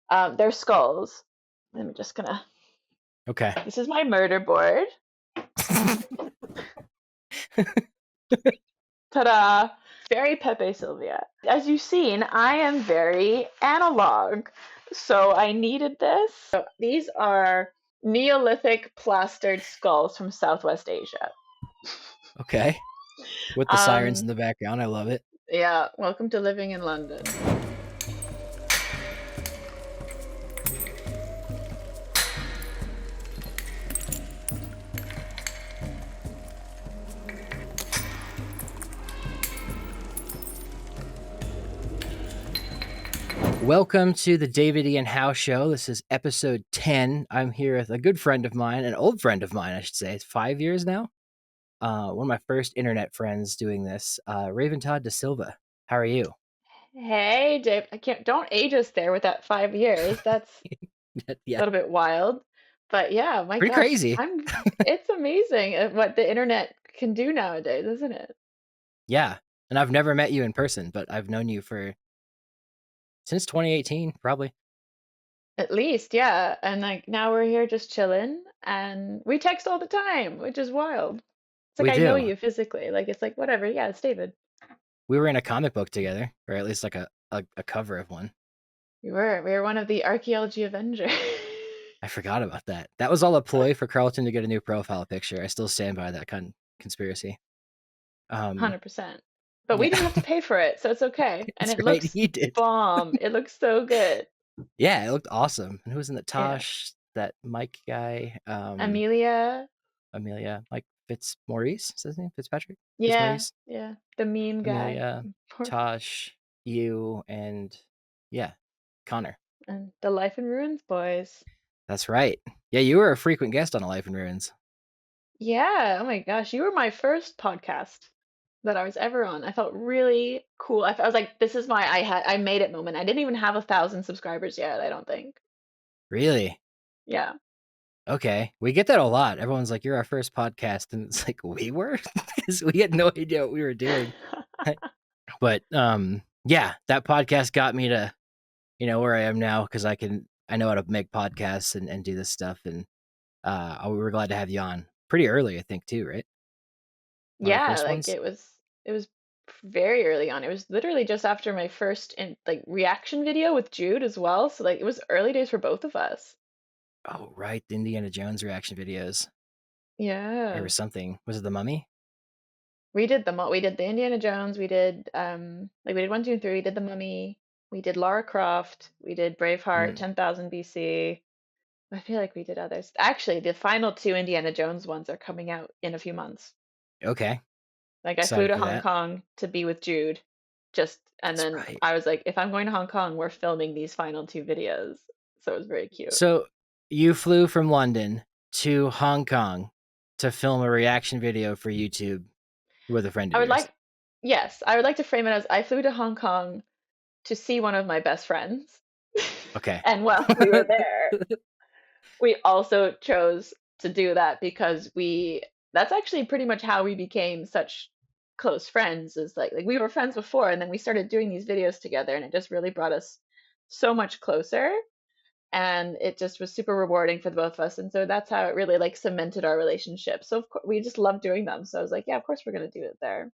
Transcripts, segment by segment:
They're skulls. I'm just gonna. Okay. This is my murder board. Ta-da! Very Pepe Sylvia. As you've seen, I am very analog, so I needed this. So these are Neolithic plastered skulls from Southwest Asia. Okay. With the sirens in the background, I love it. Yeah, welcome to living in London. Welcome to the David Ian Howe Show. This is episode 10. I'm here with a good friend of mine, an old friend of mine, I should say. It's 5 years now. One of my first internet friends doing this, Todd DaSilva. How are you? Hey, Dave. Don't age us there with that 5 years. That's a Yeah, little bit wild. But yeah, my pretty gosh, crazy. it's amazing what the internet can do nowadays, isn't it? Yeah, and I've never met you in person, but I've known you since 2018, probably. At least, yeah. And like now we're here just chilling and we text all the time, which is wild. It's like We I know do. you physically. Like it's like whatever. Yeah, it's David. We were in a comic book together, or at least like a cover of one. We were one of the archaeology Avengers. I forgot about that. That was all a ploy for Carlton to get a new profile picture. I still stand by that conspiracy. 100%. But we Yeah, didn't have to pay for it, so it's okay. And that's it right. looks He did. bomb. It looks so good. Yeah, it looked awesome. And who was in the Yeah. Tosh? That Mike guy, Amelia. Amelia, Mike Fitzmaurice, is his name? Fitzpatrick? Yeah, Fitzmaurice? yeah. The meme guy. Amelia, Tosh, you, and yeah, Connor. And the Life in Ruins boys. That's right. Yeah, you were a frequent guest on A Life in Ruins. Yeah, oh my gosh, you were my first podcast that I was ever on. I felt really cool. I was like, this is I made it moment. I didn't even have 1,000 subscribers yet, I don't think. Really? Yeah. Okay. We get that a lot. Everyone's like, you're our first podcast. And it's like, we were? Because we had no idea what we were doing. But yeah, that podcast got me to, where I am now because I know how to make podcasts and do this stuff. And we were glad to have you on pretty early, I think, too, right? One of the Yeah, first like ones? it was very early on. It was literally just after my first reaction video with Jude as well. So like it was early days for both of us. Oh, right. The Indiana Jones reaction videos. There Yeah. was something. Was it The Mummy? We did the Indiana Jones, we did we did 1, 2, and 3, we did the Mummy, we did Lara Croft, we did Braveheart, Mm, 10,000 BC. I feel like we did others. Actually, the final two Indiana Jones ones are coming out in a few months. okay. Like I flew Excited to for Hong that. Kong to be with Jude, and That's then right. I was like, if I'm going to Hong Kong, we're filming these final two videos. So it was very cute. So you flew from London to Hong Kong to film a reaction video for YouTube with a friend I of would yours. like, yes, I would like to frame it as I flew to Hong Kong to see one of my best friends. Okay. And while we were there, we also chose to do that because that's actually pretty much how we became such close friends is like we were friends before and then we started doing these videos together and it just really brought us so much closer and it just was super rewarding for the both of us and so that's how it really like cemented our relationship. So of course we just loved doing them. So I was like, yeah, of course we're going to do it there.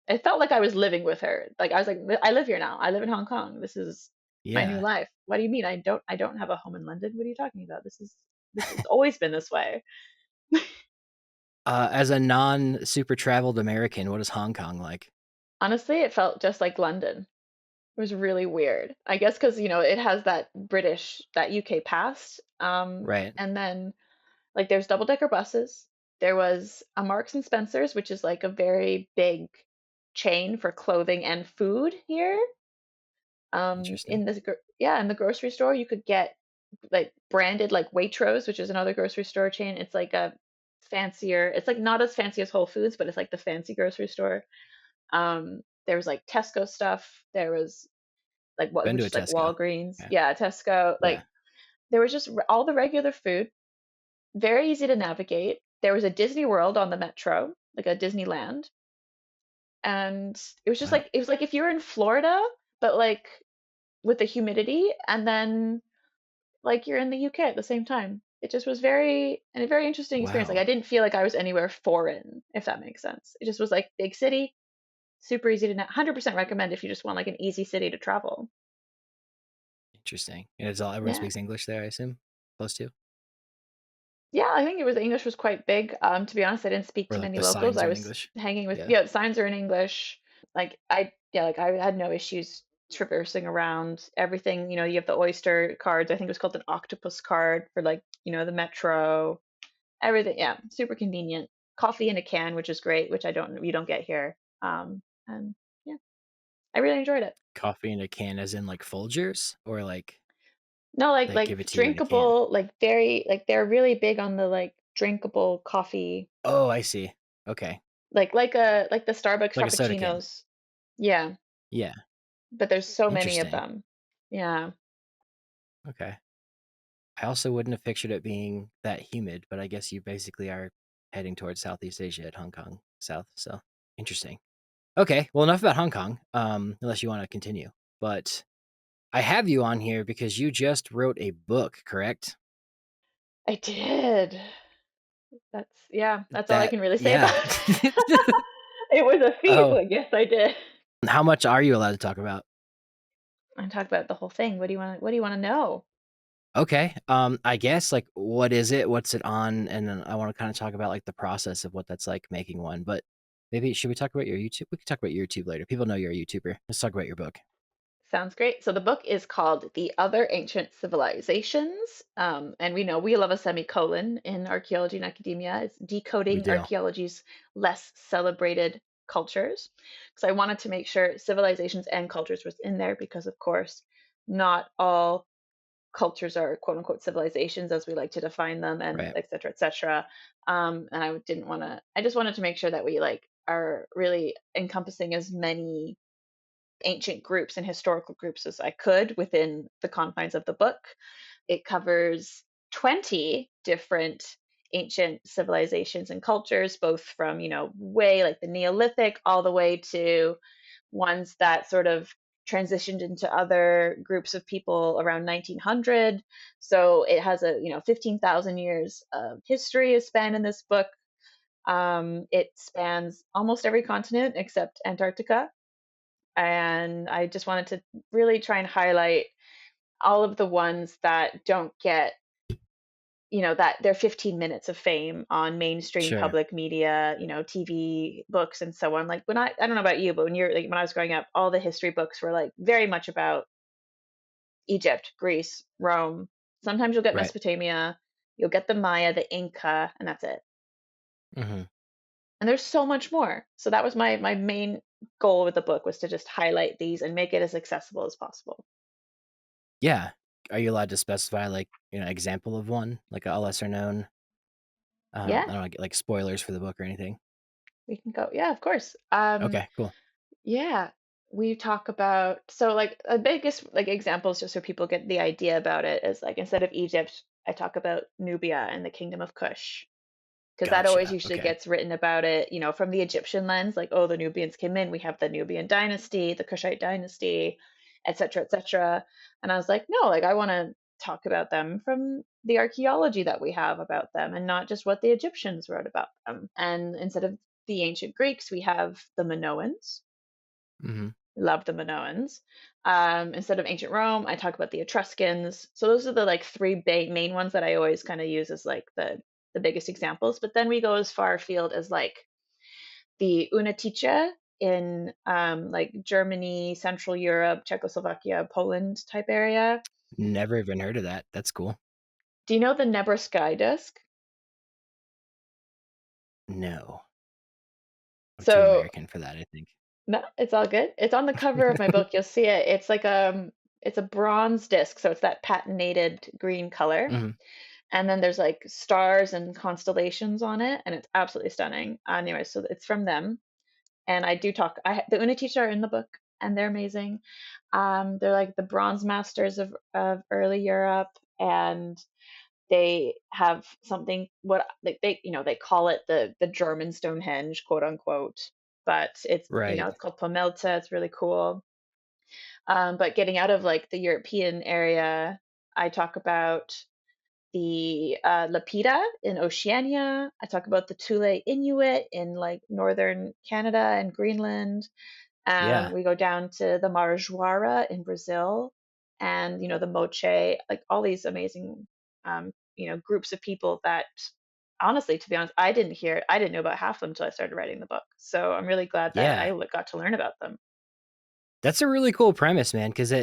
It felt like I was living with her. Like I was like, I live here now. I live in Hong Kong. This is my new Yeah. life. What do you mean? I don't have a home in London. What are you talking about? This has always been this way. As a non-super traveled American, what is Hong Kong like? Honestly, it felt just like London. It was really weird. I guess because, it has that UK past. Right. And then like there's double-decker buses. There was a Marks and Spencer's, which is like a very big chain for clothing and food here. Interesting. In the grocery store, you could get like branded like Waitrose, which is another grocery store chain. It's like a fancier, it's like not as fancy as Whole Foods, but it's like the fancy grocery store. There was like Tesco stuff. There was Been to which a is like Tesco. Walgreens. Yeah. Yeah, Tesco. Yeah. Like there was just all the regular food, very easy to navigate. There was a Disney World on the metro, like a Disneyland, and it was just Wow. like it was like if you were in Florida, but like with the humidity, and then like you're in the UK at the same time. It just was a very interesting experience. Like Wow. I didn't feel like I was anywhere foreign, if that makes sense. It just was like big city, super easy to 100% recommend if you just want like an easy city to travel. Interesting. And it's all everyone Yeah. speaks English there, I assume? Close to? Yeah, I think it was English was quite big. To be honest, I didn't speak Or to like many the locals. signs I are in was English? hanging with, Yeah. yeah, the signs are in English. Like I had no issues traversing around everything. You know, you have the Oyster cards. I think it was called an octopus card for like, the metro, everything. Yeah, super convenient. Coffee in a can, which is great, which you don't get here. And yeah, I really enjoyed it. Coffee in a can as in like Folgers or like No, they like give it to you in a can? drinkable, like very like they're really big on the like drinkable coffee, Oh, I see. Okay. like the Starbucks Like a soda can. frappuccinos. Yeah, Yeah. but there's so many of Interesting. them. Yeah. Okay. I also wouldn't have pictured it being that humid, but I guess you basically are heading towards Southeast Asia at Hong Kong South. So interesting. Okay. Well, enough about Hong Kong, unless you want to continue. But I have you on here because you just wrote a book, correct? I did. That's all I That, can really say about yeah. it. It was a feat, Oh, but yes, I did. how much are you allowed to talk about? I talked about the whole thing. What do you want to know? Okay. I guess like what is it? What's it on? And then I want to kind of talk about like the process of what that's like making one. But maybe should we talk about your YouTube? We can talk about your YouTube later. People know you're a YouTuber. Let's talk about your book. Sounds great. So the book is called The Other Ancient Civilizations. And we know we love a semicolon in archaeology and academia. It's We decoding do. archaeology's less celebrated cultures. So I wanted to make sure civilizations and cultures was in there because, of course, not all cultures are quote unquote civilizations as we like to define them, and Right. et cetera, et cetera. And I didn't want to, I just wanted to make sure that we like are really encompassing as many ancient groups and historical groups as I could within the confines of the book. It covers 20 different ancient civilizations and cultures, both from, way like the Neolithic all the way to ones that sort of transitioned into other groups of people around 1900. So it has 15,000 years of history is spanned in this book. It spans almost every continent except Antarctica, and I just wanted to really try and highlight all of the ones that don't get, that they're 15 minutes of fame on mainstream Sure. public media, TV, books, and so on. Like I don't know about you, but when I was growing up, all the history books were like very much about Egypt, Greece, Rome. Sometimes you'll get Right. Mesopotamia, you'll get the Maya, the Inca, and that's it. Hmm. And there's so much more. So that was my main goal with the book, was to just highlight these and make it as accessible as possible. Yeah. Are you allowed to specify like example of one, like a lesser known? Yeah, I don't want to get like spoilers for the book or anything. we can go. Yeah, of course. Okay. Cool. Yeah, we talk about, so like a biggest like examples just so people get the idea about it is like instead of Egypt, I talk about Nubia and the Kingdom of Kush, because that always Gotcha. usually Okay. gets written about it, from the Egyptian lens, like, oh, the Nubians came in, we have the Nubian dynasty, the Kushite dynasty, et cetera, et cetera. And I was like, no, like I want to talk about them from the archaeology that we have about them and not just what the Egyptians wrote about them. And instead of the ancient Greeks, we have the Minoans. Hmm. Love the Minoans. Instead of ancient Rome, I talk about the Etruscans. So those are the like three big main ones that I always kind of use as like the biggest examples. But then we go as far afield as like the Unatice in like Germany, Central Europe, Czechoslovakia, Poland type area. Never even heard of that. That's cool. Do you know the Nebra disc? No, I'm too So American for that, I think. no, it's all good. It's on the cover of my book. You'll see it. It's like it's a bronze disc, so it's that patinated green color. Hmm. And then there's like stars and constellations on it, and it's absolutely stunning. Anyway, so it's from them, and I do talk. The Unatice are in the book, and they're amazing. They're like the bronze masters of early Europe, and they have something what like they call it the German Stonehenge, quote unquote, but it's Right. it's called Pomelta. It's really cool. But getting out of like the European area, I talk about the Lapita in Oceania. I talk about the Thule Inuit in like northern Canada and Greenland. Yeah. We go down to the Marajoara in Brazil, and the Moche, like all these amazing, groups of people that, honestly, to be honest, I didn't know about half of them until I started writing the book. So I'm really glad that Yeah. got to learn about them. That's a really cool premise, man, because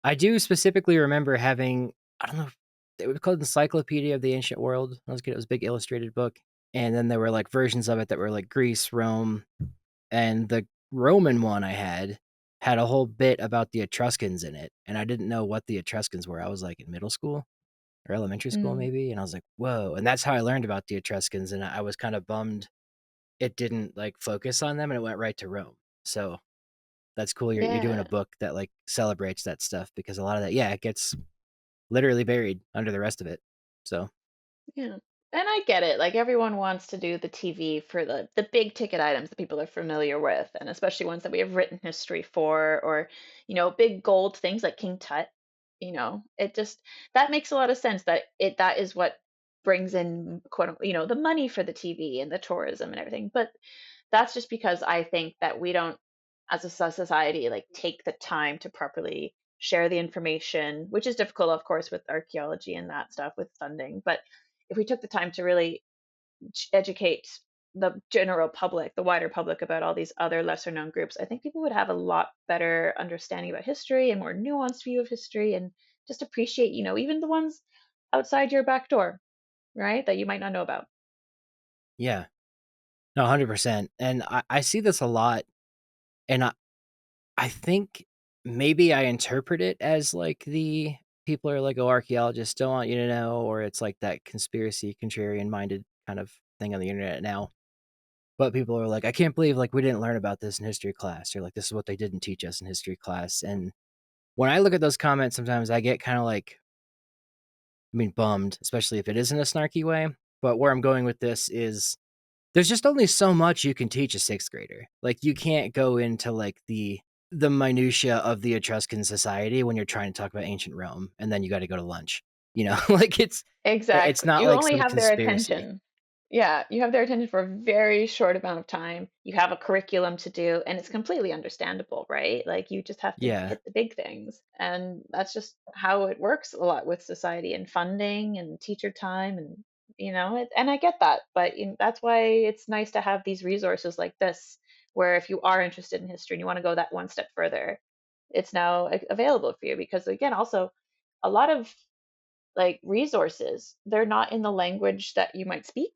I do specifically remember having, I don't know, if it was called Encyclopedia of the Ancient World. I was good. It was a big illustrated book. And then there were like versions of it that were like Greece, Rome, and the Roman one I had a whole bit about the Etruscans in it. And I didn't know what the Etruscans were. I was like in middle school or elementary school, Mm, maybe. And I was like, whoa. And that's how I learned about the Etruscans. And I was kind of bummed it didn't like focus on them and it went right to Rome. So that's cool. You're doing a yeah. book that like celebrates that stuff because a lot of that, yeah, it gets literally buried under the rest of it. So Yeah. And I get it. Like everyone wants to do the TV for the big ticket items that people are familiar with, and especially ones that we have written history for, or big gold things like King Tut. It just that makes a lot of sense that is what brings in the money for the TV and the tourism and everything. But that's just because I think that we don't, as a society, like take the time to properly share the information, which is difficult, of course, with archaeology and that stuff with funding. But if we took the time to really educate the general public, the wider public, about all these other lesser known groups, I think people would have a lot better understanding about history and more nuanced view of history, and just appreciate, even the ones outside your back door, right? That you might not know about. yeah, no, 100%. And I see this a lot. And I think maybe I interpret it as like the people are like, oh, archaeologists don't want you to know, or it's like that conspiracy, contrarian minded kind of thing on the internet now. But people are like, I can't believe like we didn't learn about this in history class, or like this is what they didn't teach us in history class. And when I look at those comments, sometimes I get kind of like, I mean, bummed, especially if it is in a snarky way. But where I'm going with this is there's just only so much you can teach a sixth grader. Like you can't go into like the minutia of the Etruscan society when you're trying to talk about ancient Rome, and then you got to go to lunch. Like it's Exactly. not You like only some have their conspiracy. attention. Yeah, you have their attention for a very short amount of time. You have a curriculum to do, and it's completely understandable, right? Like you just have to Yeah, hit the big things. And that's just how it works a lot with society and funding and teacher time and and I get that, but that's why it's nice to have these resources like this, where if you are interested in history and you want to go that one step further, it's now available for you. Because again, also a lot of like resources, they're not in the language that you might speak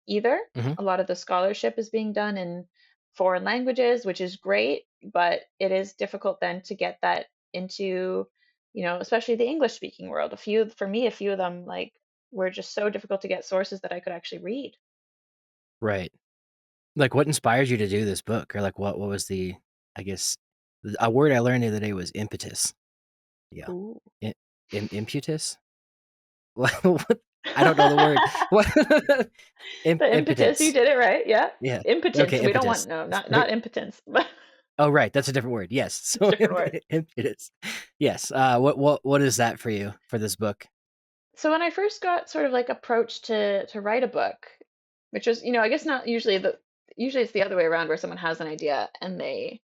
either. hmm, A lot of the scholarship is being done in foreign languages, which is great, but it is difficult then to get that into, especially the English speaking world. A few of them like were just so difficult to get sources that I could actually read. right. Like what inspired you to do this book, or like what was the, I guess, a word I learned the other day was impetus. Yeah, Ooh. impetus. What? I don't know the word. What? The impetus, you Impotence. did it right. Yeah. Yeah. Impotence. Okay, We don't want impetus. no, not impotence, but Oh, right, that's a different word. Yes. it's a So different word. impetus. Yes. What is that for you for this book? So when I first got sort of like approached to write a book, which was, I guess not usually usually it's the other way around where someone has an idea and they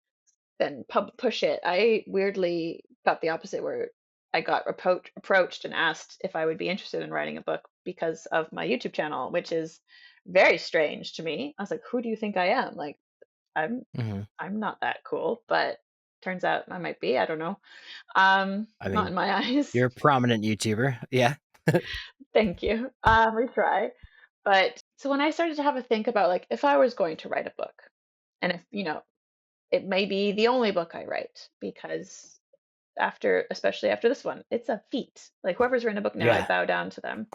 then push it. I weirdly got the opposite, where I got approached and asked if I would be interested in writing a book because of my YouTube channel, which is very strange to me. I was like, who do you think I am? Like I'm Mhm. I'm not that cool, but turns out I might be. I don't know. I Not mean, in my eyes. you're a prominent YouTuber. Yeah. Thank you. We try. But so when I started to have a think about like if I was going to write a book, and if, it may be the only book I write, because especially after this one, it's a feat. Like whoever's written a book now, I Yeah. bow down to them.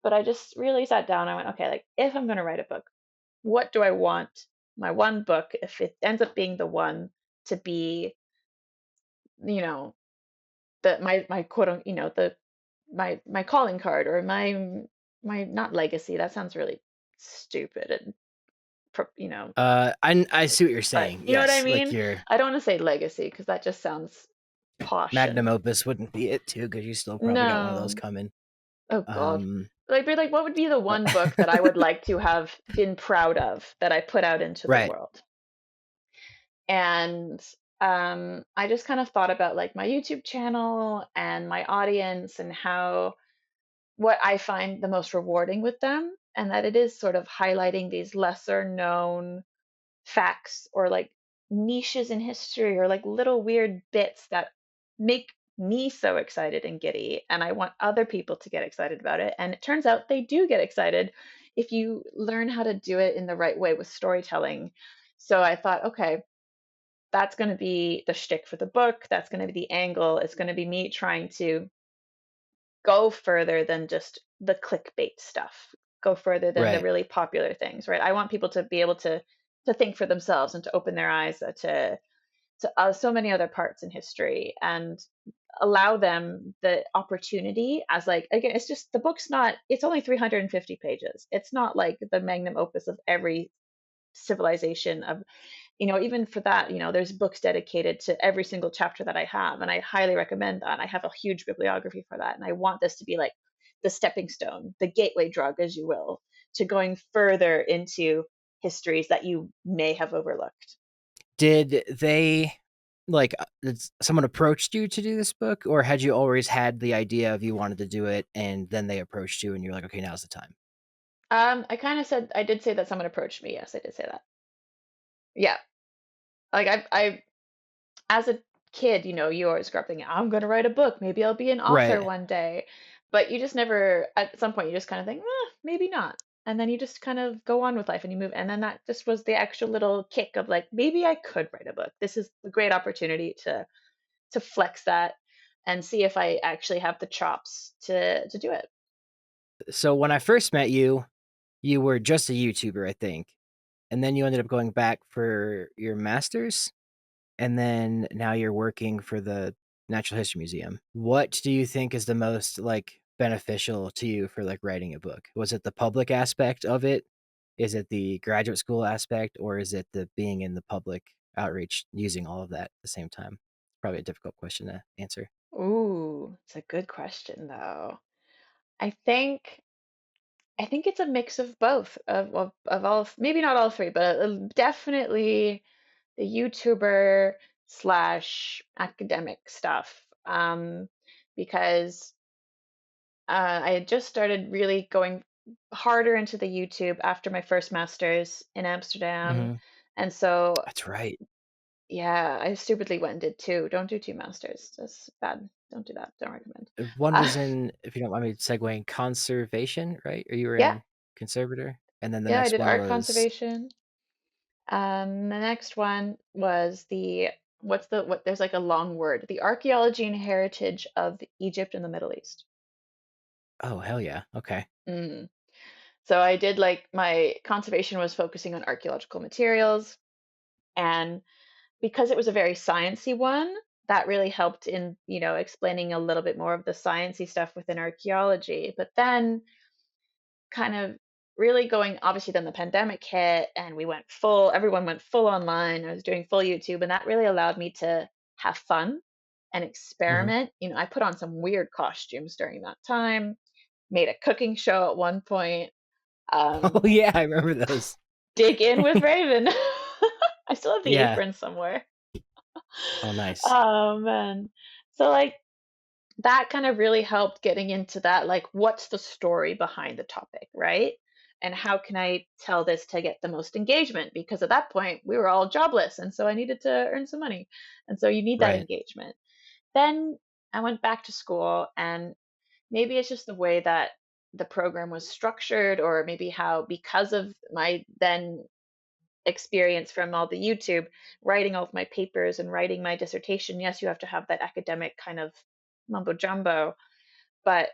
But I just really sat down. I went, okay, like if I'm going to write a book, what do I want my one book, if it ends up being the one, to be, you know, my quote, the my calling card, or my not legacy. That sounds really stupid and I see what you're but saying. you know what I Yes, like mean? you're I don't want to say legacy because that just sounds Magnum caution. opus wouldn't be it too, because you still probably got one of those No. coming. Oh God. Um, Like, what would be the one book that I would like to have been proud of that I put out into the right. world? And I just kind of thought about like my YouTube channel and my audience and how what I find the most rewarding with them, and that it is sort of highlighting these lesser known facts or like niches in history or like little weird bits that make me so excited and giddy. And I want other people to get excited about it. And it turns out they do get excited if you learn how to do it in the right way with storytelling. So I thought, okay, that's going to be the shtick for the book. That's going to be the angle. It's going to be me trying to go further than just the clickbait stuff, go further than the Right. really popular things, right? I want people to be able to think for themselves and to open their eyes to so many other parts in history and allow them the opportunity as like again it's just the book's not it's only 350 pages. It's not like the magnum opus of every civilization of even for that, there's books dedicated to every single chapter that I have, and I highly recommend that. I have a huge bibliography for that, and I want this to be like the stepping stone, the gateway drug, as you will, to going further into histories that you may have overlooked. Did they did someone approached you to do this book, or had you always had the idea of you wanted to do it, and then they approached you, and you're like, okay, now's the time? I kind of said I did say that someone approached me. Yes, I did say that. Yeah, like I as a kid, you always grew up thinking, I'm going to write a book. Maybe I'll be an author Right. one day. But you just never, at some point, you just kind of think, maybe not. And then you just kind of go on with life and you move. And then that just was the extra little kick of like, maybe I could write a book. This is a great opportunity to flex that and see if I actually have the chops to do it. So when I first met you, you were just a YouTuber, I think, and then you ended up going back for your master's, and then now you're working for the Natural History Museum. What do you think is the most beneficial to you for writing a book? Was it the public aspect of it? Is it the graduate school aspect, or is it the being in the public outreach, using all of that at the same time? It's probably a difficult question to answer. Ooh, it's a good question though. I think I think it's a mix of both of all, maybe not all three, but definitely the YouTuber slash academic stuff. Because I had just started really going harder into the YouTube after my first master's in Amsterdam. Hmm. And so, That's right. yeah, I stupidly went and did two. Don't do two masters. That's bad. Don't do that. Don't recommend. One Uh, was in, if you don't mind me segueing, conservation, right? Or you were yeah, in conservator, and then the yeah, I next did one art was, conservation. The next one was there's like a long word, the archaeology and heritage of Egypt and the Middle East. oh hell yeah, okay. Mm. So I did like my conservation was focusing on archaeological materials, and because it was a very sciencey one, that really helped in, explaining a little bit more of the sciencey stuff within archaeology. But then kind of really going obviously then the pandemic hit and everyone went full online. I was doing full YouTube and that really allowed me to have fun and Hmm. experiment. I put on some weird costumes during that time, made a cooking show at one point. Oh Um, yeah, I remember those. Dig in with Raven. I still have the Yeah. apron somewhere. Oh nice. Oh man. So like that kind of really helped getting into that, like, what's the story behind the topic, right? And how can I tell this to get the most engagement? Because at that point, we were all jobless. And so I needed to earn some money. And so you need that Right. engagement. Then I went back to school, and maybe it's just the way that the program was structured, or maybe how, because of my then experience from all the YouTube, writing all of my papers and writing my dissertation. Yes, you have to have that academic kind of mumbo jumbo, but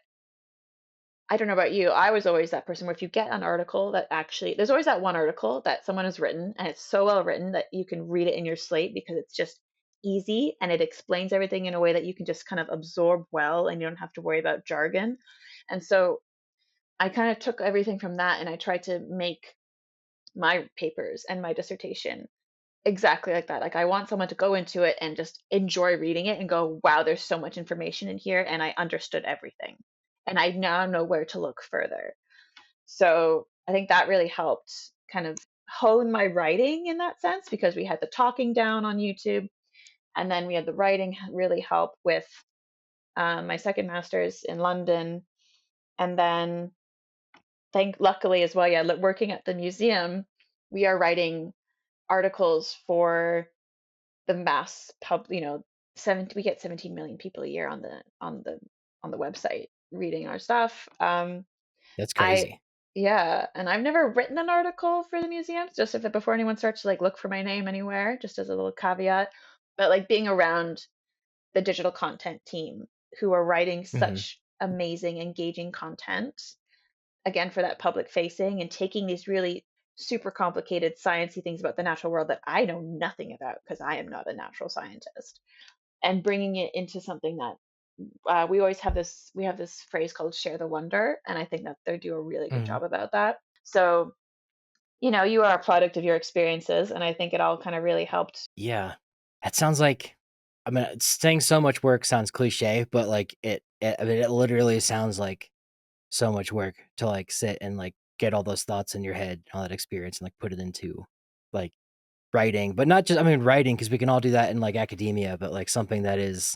I don't know about you. I was always that person where if you get an article that actually, there's always that one article that someone has written and it's so well written that you can read it in your slate because it's just easy and it explains everything in a way that you can just kind of absorb well and you don't have to worry about jargon. And so I kind of took everything from that and I tried to make my papers and my dissertation exactly like that. Like I want someone to go into it and just enjoy reading it and go, wow, there's so much information in here and I understood everything. And I now know where to look further. So I think that really helped kind of hone my writing in that sense because we had the talking down on YouTube and then we had the writing really help with my second master's in London. And then luckily as well, yeah, working at the museum, we are writing articles for the mass we get 17 million people a year on the website reading our stuff. That's I crazy. Yeah, and I've never written an article for the museums, just if it before anyone starts to like look for my name anywhere, just as a little caveat. But like being around the digital content team who are writing Hmm. such amazing, engaging content, again for that public facing and taking these really super complicated sciencey things about the natural world that I know nothing about because I am not a natural scientist, and bringing it into something that we have this phrase called share the wonder, and I think that they do a really good Hmm. job about that. So you are a product of your experiences, and I think it all kind of really helped. Yeah, that sounds like. I mean, saying so much work sounds cliche, but like I mean, it literally sounds like so much work to like sit and like get all those thoughts in your head, all that experience, and like put it into like writing, but not just. I mean, writing because we can all do that in like academia, but like something that is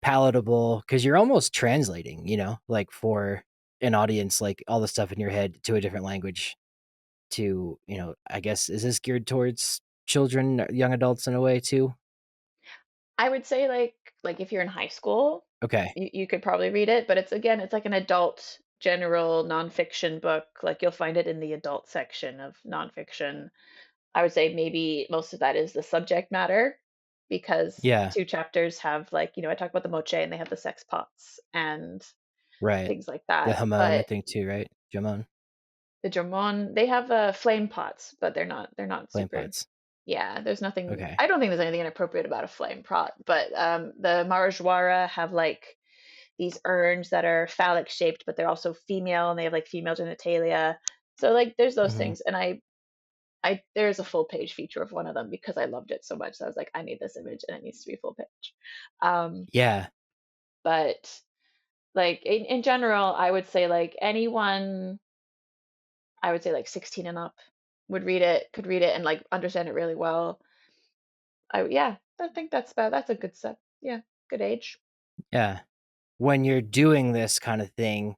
palatable because you're almost translating, like for an audience, like all the stuff in your head to a different language to, I guess, is this geared towards children, young adults in a way too? I would say like if you're in high school, Okay. you could probably read it, but it's like an adult general nonfiction book. Like you'll find it in the adult section of nonfiction. I would say maybe most of that is the subject matter because Yeah. two chapters have I talk about the moche and they have the sex pots and Right. things like The that. Hamon, I But think too, right? Jamon, the Jamon, they have flame pots, but they're not flame super. pots. Yeah, there's nothing. Okay. I don't think there's anything inappropriate about a flame pot. But the Marajwara have like these urns that are phallic shaped, but they're also female and they have like female genitalia. So like there's those Hmm. things, and I there's a full page feature of one of them because I loved it so much. So I was like, I need this image and it needs to be full page. Um, Yeah. but like in general, I would say like anyone, I would say like 16 and up could read it and like understand it really well. Yeah, I think that's a good set. Yeah, good age. Yeah. When you're doing this kind of thing,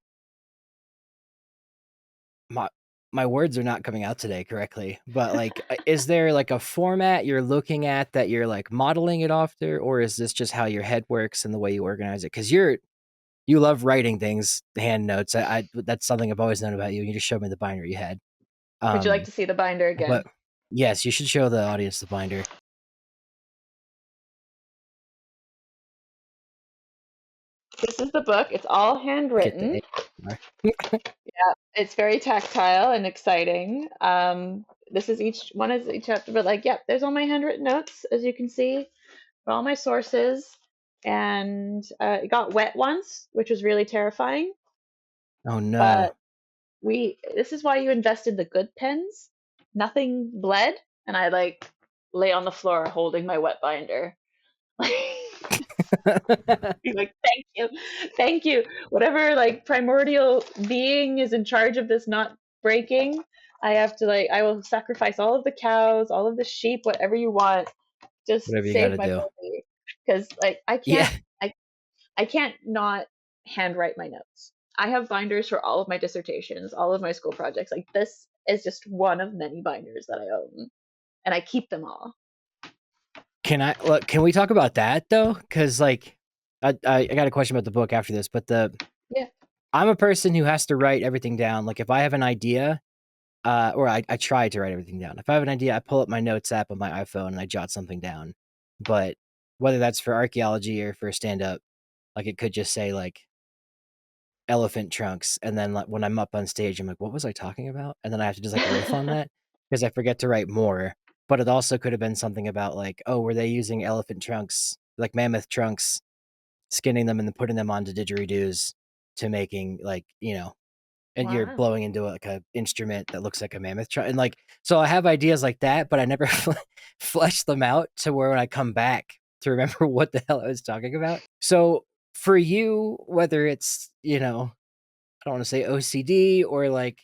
my my words are not coming out today correctly, but like, is there like a format you're looking at that you're like modeling it after, or is this just how your head works and the way you organize it? Because you love writing things, hand notes. I that's something I've always known about you. You just showed me the binder you had. Would you like Um, to see the binder but again? yes, you should show the audience the binder. This is the book. It's all Get the handwritten. ASMR. Yeah, it's very tactile and exciting. This is each chapter, but like, yeah, there's all my handwritten notes, as you can see, for all my sources. And it got wet once, which was really terrifying. Oh no. But this is why you invest in the good pens. Nothing bled, and I like lay on the floor holding my wet binder. Be like, thank you. Whatever like primordial being is in charge of this not breaking, I will sacrifice all of the cows, all of the sheep, whatever you want. Just Whatever you got save to my do. baby. Because like Yeah. I can't not handwrite my notes. I have binders for all of my dissertations, all of my school projects. Like this is just one of many binders that I own, and I keep them all. Can we talk about that though? Because like, I got a question about the book after this, but Yeah. I'm a person who has to write everything down. Like if I have an idea, or I try to write everything down. If I have an idea, I pull up my notes app on my iPhone and I jot something down. But whether that's for archaeology or for stand up, like it could just say like elephant trunks, and then like when I'm up on stage, I'm like, what was I talking about? And then I have to just like riff on that because I forget to write more. But it also could have been something about like, oh, were they using elephant trunks, like mammoth trunks, skinning them and then putting them onto didgeridoos to making like and you're Wow. blowing into like a instrument that looks like a mammoth trunk. And like, so I have ideas like that, but I never flesh them out to where when I come back to remember what the hell I was talking about. So for you, whether it's, you know, I don't want to say OCD or like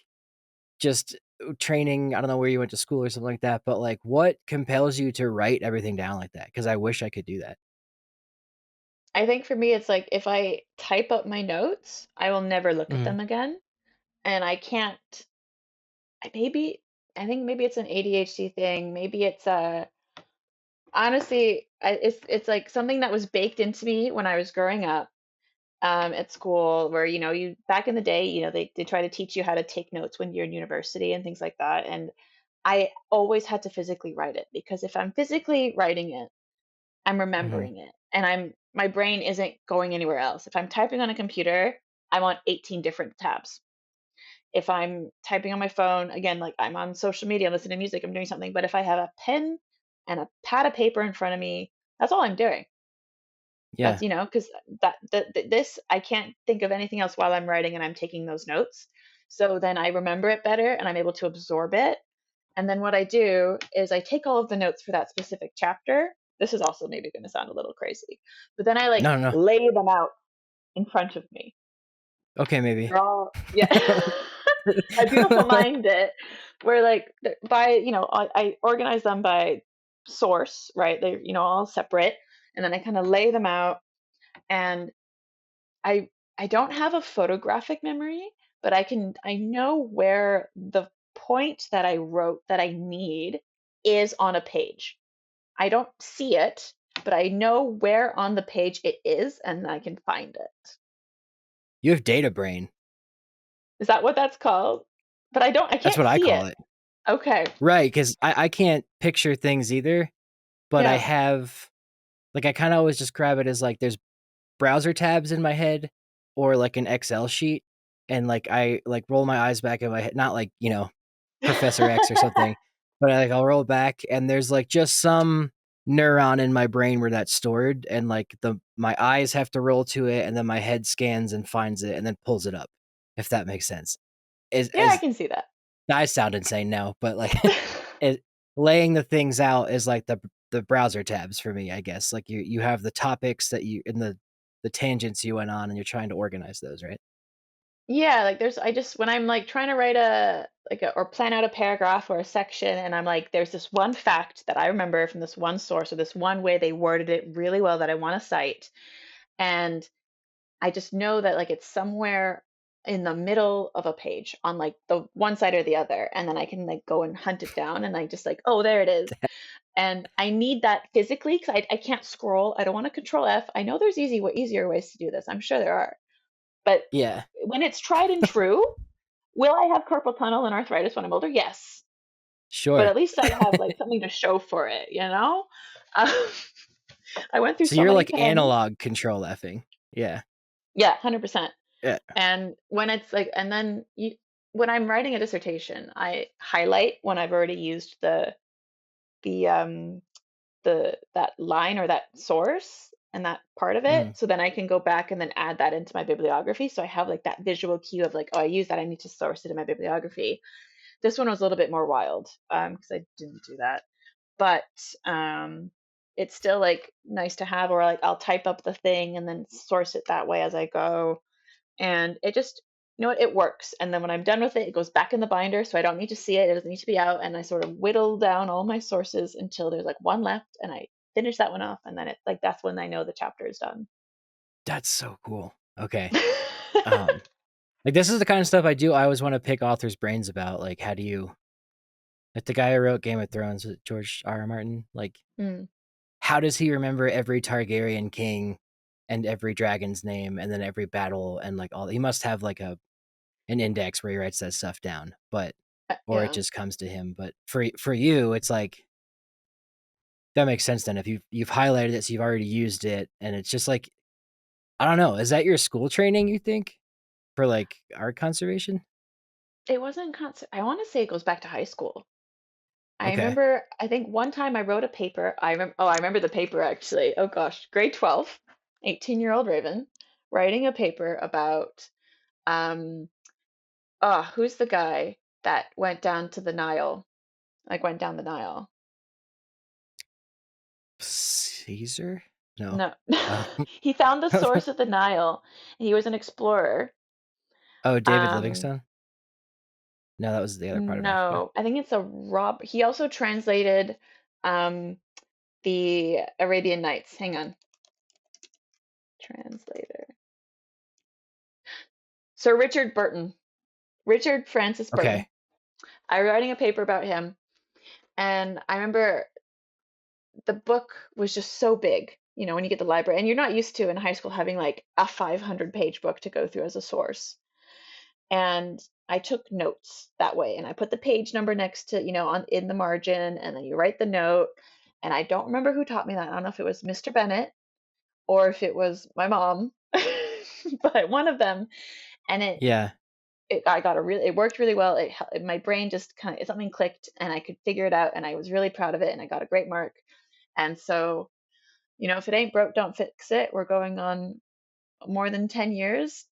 just training, I don't know where you went to school or something like that, but like what compels you to write everything down like that? Because I wish I could do that. I think for me, it's like if I type up my notes, I will never look at Mhm. them again. And I can't, maybe, I think maybe it's an ADHD thing. Maybe it's a, honestly, it's like something that was baked into me when I was growing up at school, where, you know, you back in the day, you know, they try to teach you how to take notes when you're in university and things like that. And I always had to physically write it because if I'm physically writing it, I'm Mhm. remembering it and my brain isn't going anywhere else. If I'm typing on a computer, I'm on 18 different tabs. If I'm typing on my phone, again, like I'm on social media, I'm listening to music, I'm doing something. But if I have a pen and a pad of paper in front of me, that's all I'm doing. That's, Yeah. you know, because this, I can't think of anything else while I'm writing and I'm taking those notes. So then I remember it better and I'm able to absorb it. And then what I do is I take all of the notes for that specific chapter. This is also maybe going to sound a little crazy, but then I like No, no, no. lay them out in front of me. Okay, maybe. They're all, yeah. My beautiful mind did, where like by, you know, I organize them by source, right? They're, you know, all separate, and then I kind of lay them out, and I I don't have a photographic memory, but I know where the point that I wrote that I need is on a page. I don't see it, but I know where on the page it is, and I can find it. You have data brain. Is that what that's called? But I That's can't what I see call it. it. Okay. Right, because I can't picture things either, but I Yeah. have like I kind of always describe it as like there's browser tabs in my head or like an Excel sheet, and like I like roll my eyes back in my head, not like, you know, Professor X or something, but like I'll roll back and there's like just some neuron in my brain where that's stored, and like the my eyes have to roll to it, and then my head scans and finds it and then pulls it up, if that makes sense. Yeah, I As can see that. I sound insane now, but like it, laying the things out is like the browser tabs for me, I guess. Like you have the topics that you in the tangents you went on, and you're trying to organize those, right? Yeah, like there's I just when I'm like trying to write a like a, or plan out a paragraph or a section and I'm like there's this one fact that I remember from this one source or this one way they worded it really well that I want to cite, and I just know that like it's somewhere in the middle of a page on like the one side or the other, and then I can like go and hunt it down and I just like, oh, there it is. And I need that physically because I can't scroll. I don't want to control F. I know there's easier ways to do this. I'm sure there are. But Yeah, when it's tried and true, will I have carpal tunnel and arthritis when I'm older? Yes. But sure. at least I have like something to show for it, you know? Um, I went through So so you're many like pens. analog control effing. Yeah. Yeah, 100%. Yeah. And when it's like, and then when I'm writing a dissertation, I highlight when I've already used the that line or that source and that part of it, Mhm. so then I can go back and then add that into my bibliography, so I have like that visual cue of like, oh, I use that, I need to source it in my bibliography. This one was a little bit more wild because I didn't do that, but um it's still like nice to have, or like I'll type up the thing and then source it that way as I go, and it just, you know what, it works. And then when I'm done with it, it goes back in the binder, so I don't need to see it, it doesn't need to be out, and I sort of whittle down all my sources until there's like one left, and I finish that one off, and then it like that's when I know the chapter is done. That's so cool. Okay. Um, like this is the kind of stuff I do. I always want to pick authors' brains about. Like, how do you like the guy who wrote Game of Thrones, George R. R. Martin? Like, Mm, how does he remember every Targaryen king and every dragon's name and then every battle and like all? He must have like an index where he writes that stuff down, but or it yeah, just comes to him. But for you, it's like that makes sense then. If you've highlighted it, so you've already used it, and it's just like I don't know. Is that your school training? You think for like art conservation? it wasn't concert. I want to say it goes back to high school. I Okay. remember, I think one time I wrote a paper. I remember the paper actually. Oh gosh, grade 12, 18-year-old Raven writing a paper about um who's the guy that went down to the Nile? Like went down the Nile. Caesar? No. No. Um, He found the source of the Nile. And he was an explorer. oh, David Um, Livingstone? No, that was the other part of Africa. no, I think it's a Rob. He also translated um the Arabian Nights. Hang on. Translator. Sir Richard Burton. Richard Francis Burton. Okay. I was writing a paper about him, and I remember the book was just so big, when you get the library, and you're not used to in high school having like a 500-page book to go through as a source. And I took notes that way, and I put the page number next to, on in the margin, and then you write the note. And I don't remember who taught me that. I don't know if it was Mr. Bennett or if it was my mom, but one of them. And Yeah. it worked really well. My brain just kind of something clicked, and I could figure it out, and I was really proud of it, and I got a great mark. And so, if it ain't broke, don't fix it. We're going on more than 10 years,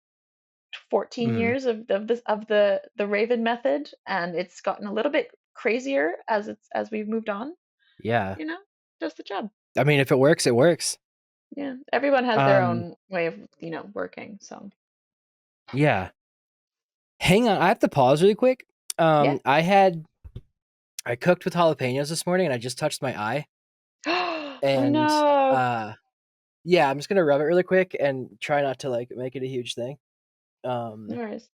14 Mm, years of the Raven method, and it's gotten a little bit crazier as we've moved on, yeah. you know, does the job. I mean, if it works, it works. Yeah. Everyone has their Um, own way of, working. So, yeah. Hang on, I have to pause really quick. yeah. I cooked with jalapenos this morning and I just touched my eye. Oh And no. yeah, I'm just gonna rub it really quick and try not to like make it a huge thing. No worries.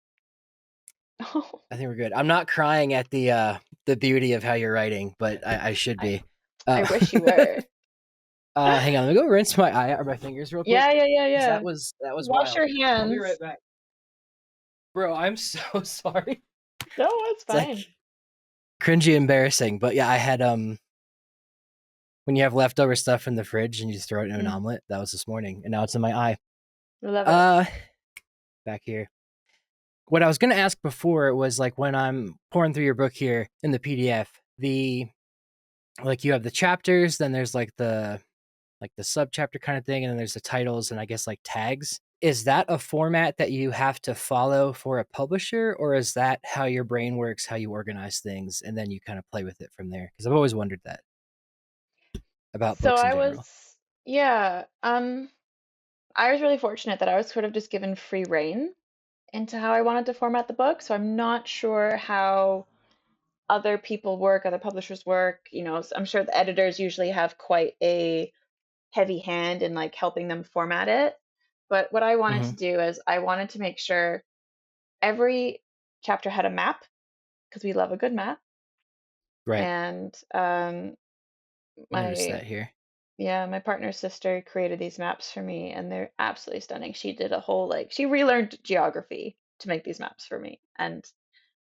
Oh, I think we're good. I'm not crying at the beauty of how you're writing, but I should I be. I Uh, wish you were. hang on, let me go rinse my eye or my fingers real quick. Yeah, yeah, yeah, 'Cause yeah. that was Wash wild. your I'll be hands. right back. Bro, I'm so sorry. No, it's It's like fine. cringy embarrassing. But yeah, I had when you have leftover stuff in the fridge and you just throw it in an Mm, omelet, that was this morning, and now it's in my eye. I love it. Uh back here. What I was gonna ask before was like when I'm pouring through your book here in the PDF, the like you have the chapters, then there's like the subchapter kind of thing, and then there's the titles and I guess like tags. Is that a format that you have to follow for a publisher, or is that how your brain works, how you organize things, and then you kind of play with it from there? Because I've always wondered that about So books in I general. was, yeah, I was really fortunate that I was sort of just given free rein into how I wanted to format the book. So I'm not sure how other people work, other publishers work. I'm sure the editors usually have quite a heavy hand in like helping them format it. But what I wanted Hmm. to do is I wanted to make sure every chapter had a map because we love a good map. Right. And I noticed my that here. yeah, my partner's sister created these maps for me, and they're absolutely stunning. She did a whole she relearned geography to make these maps for me, and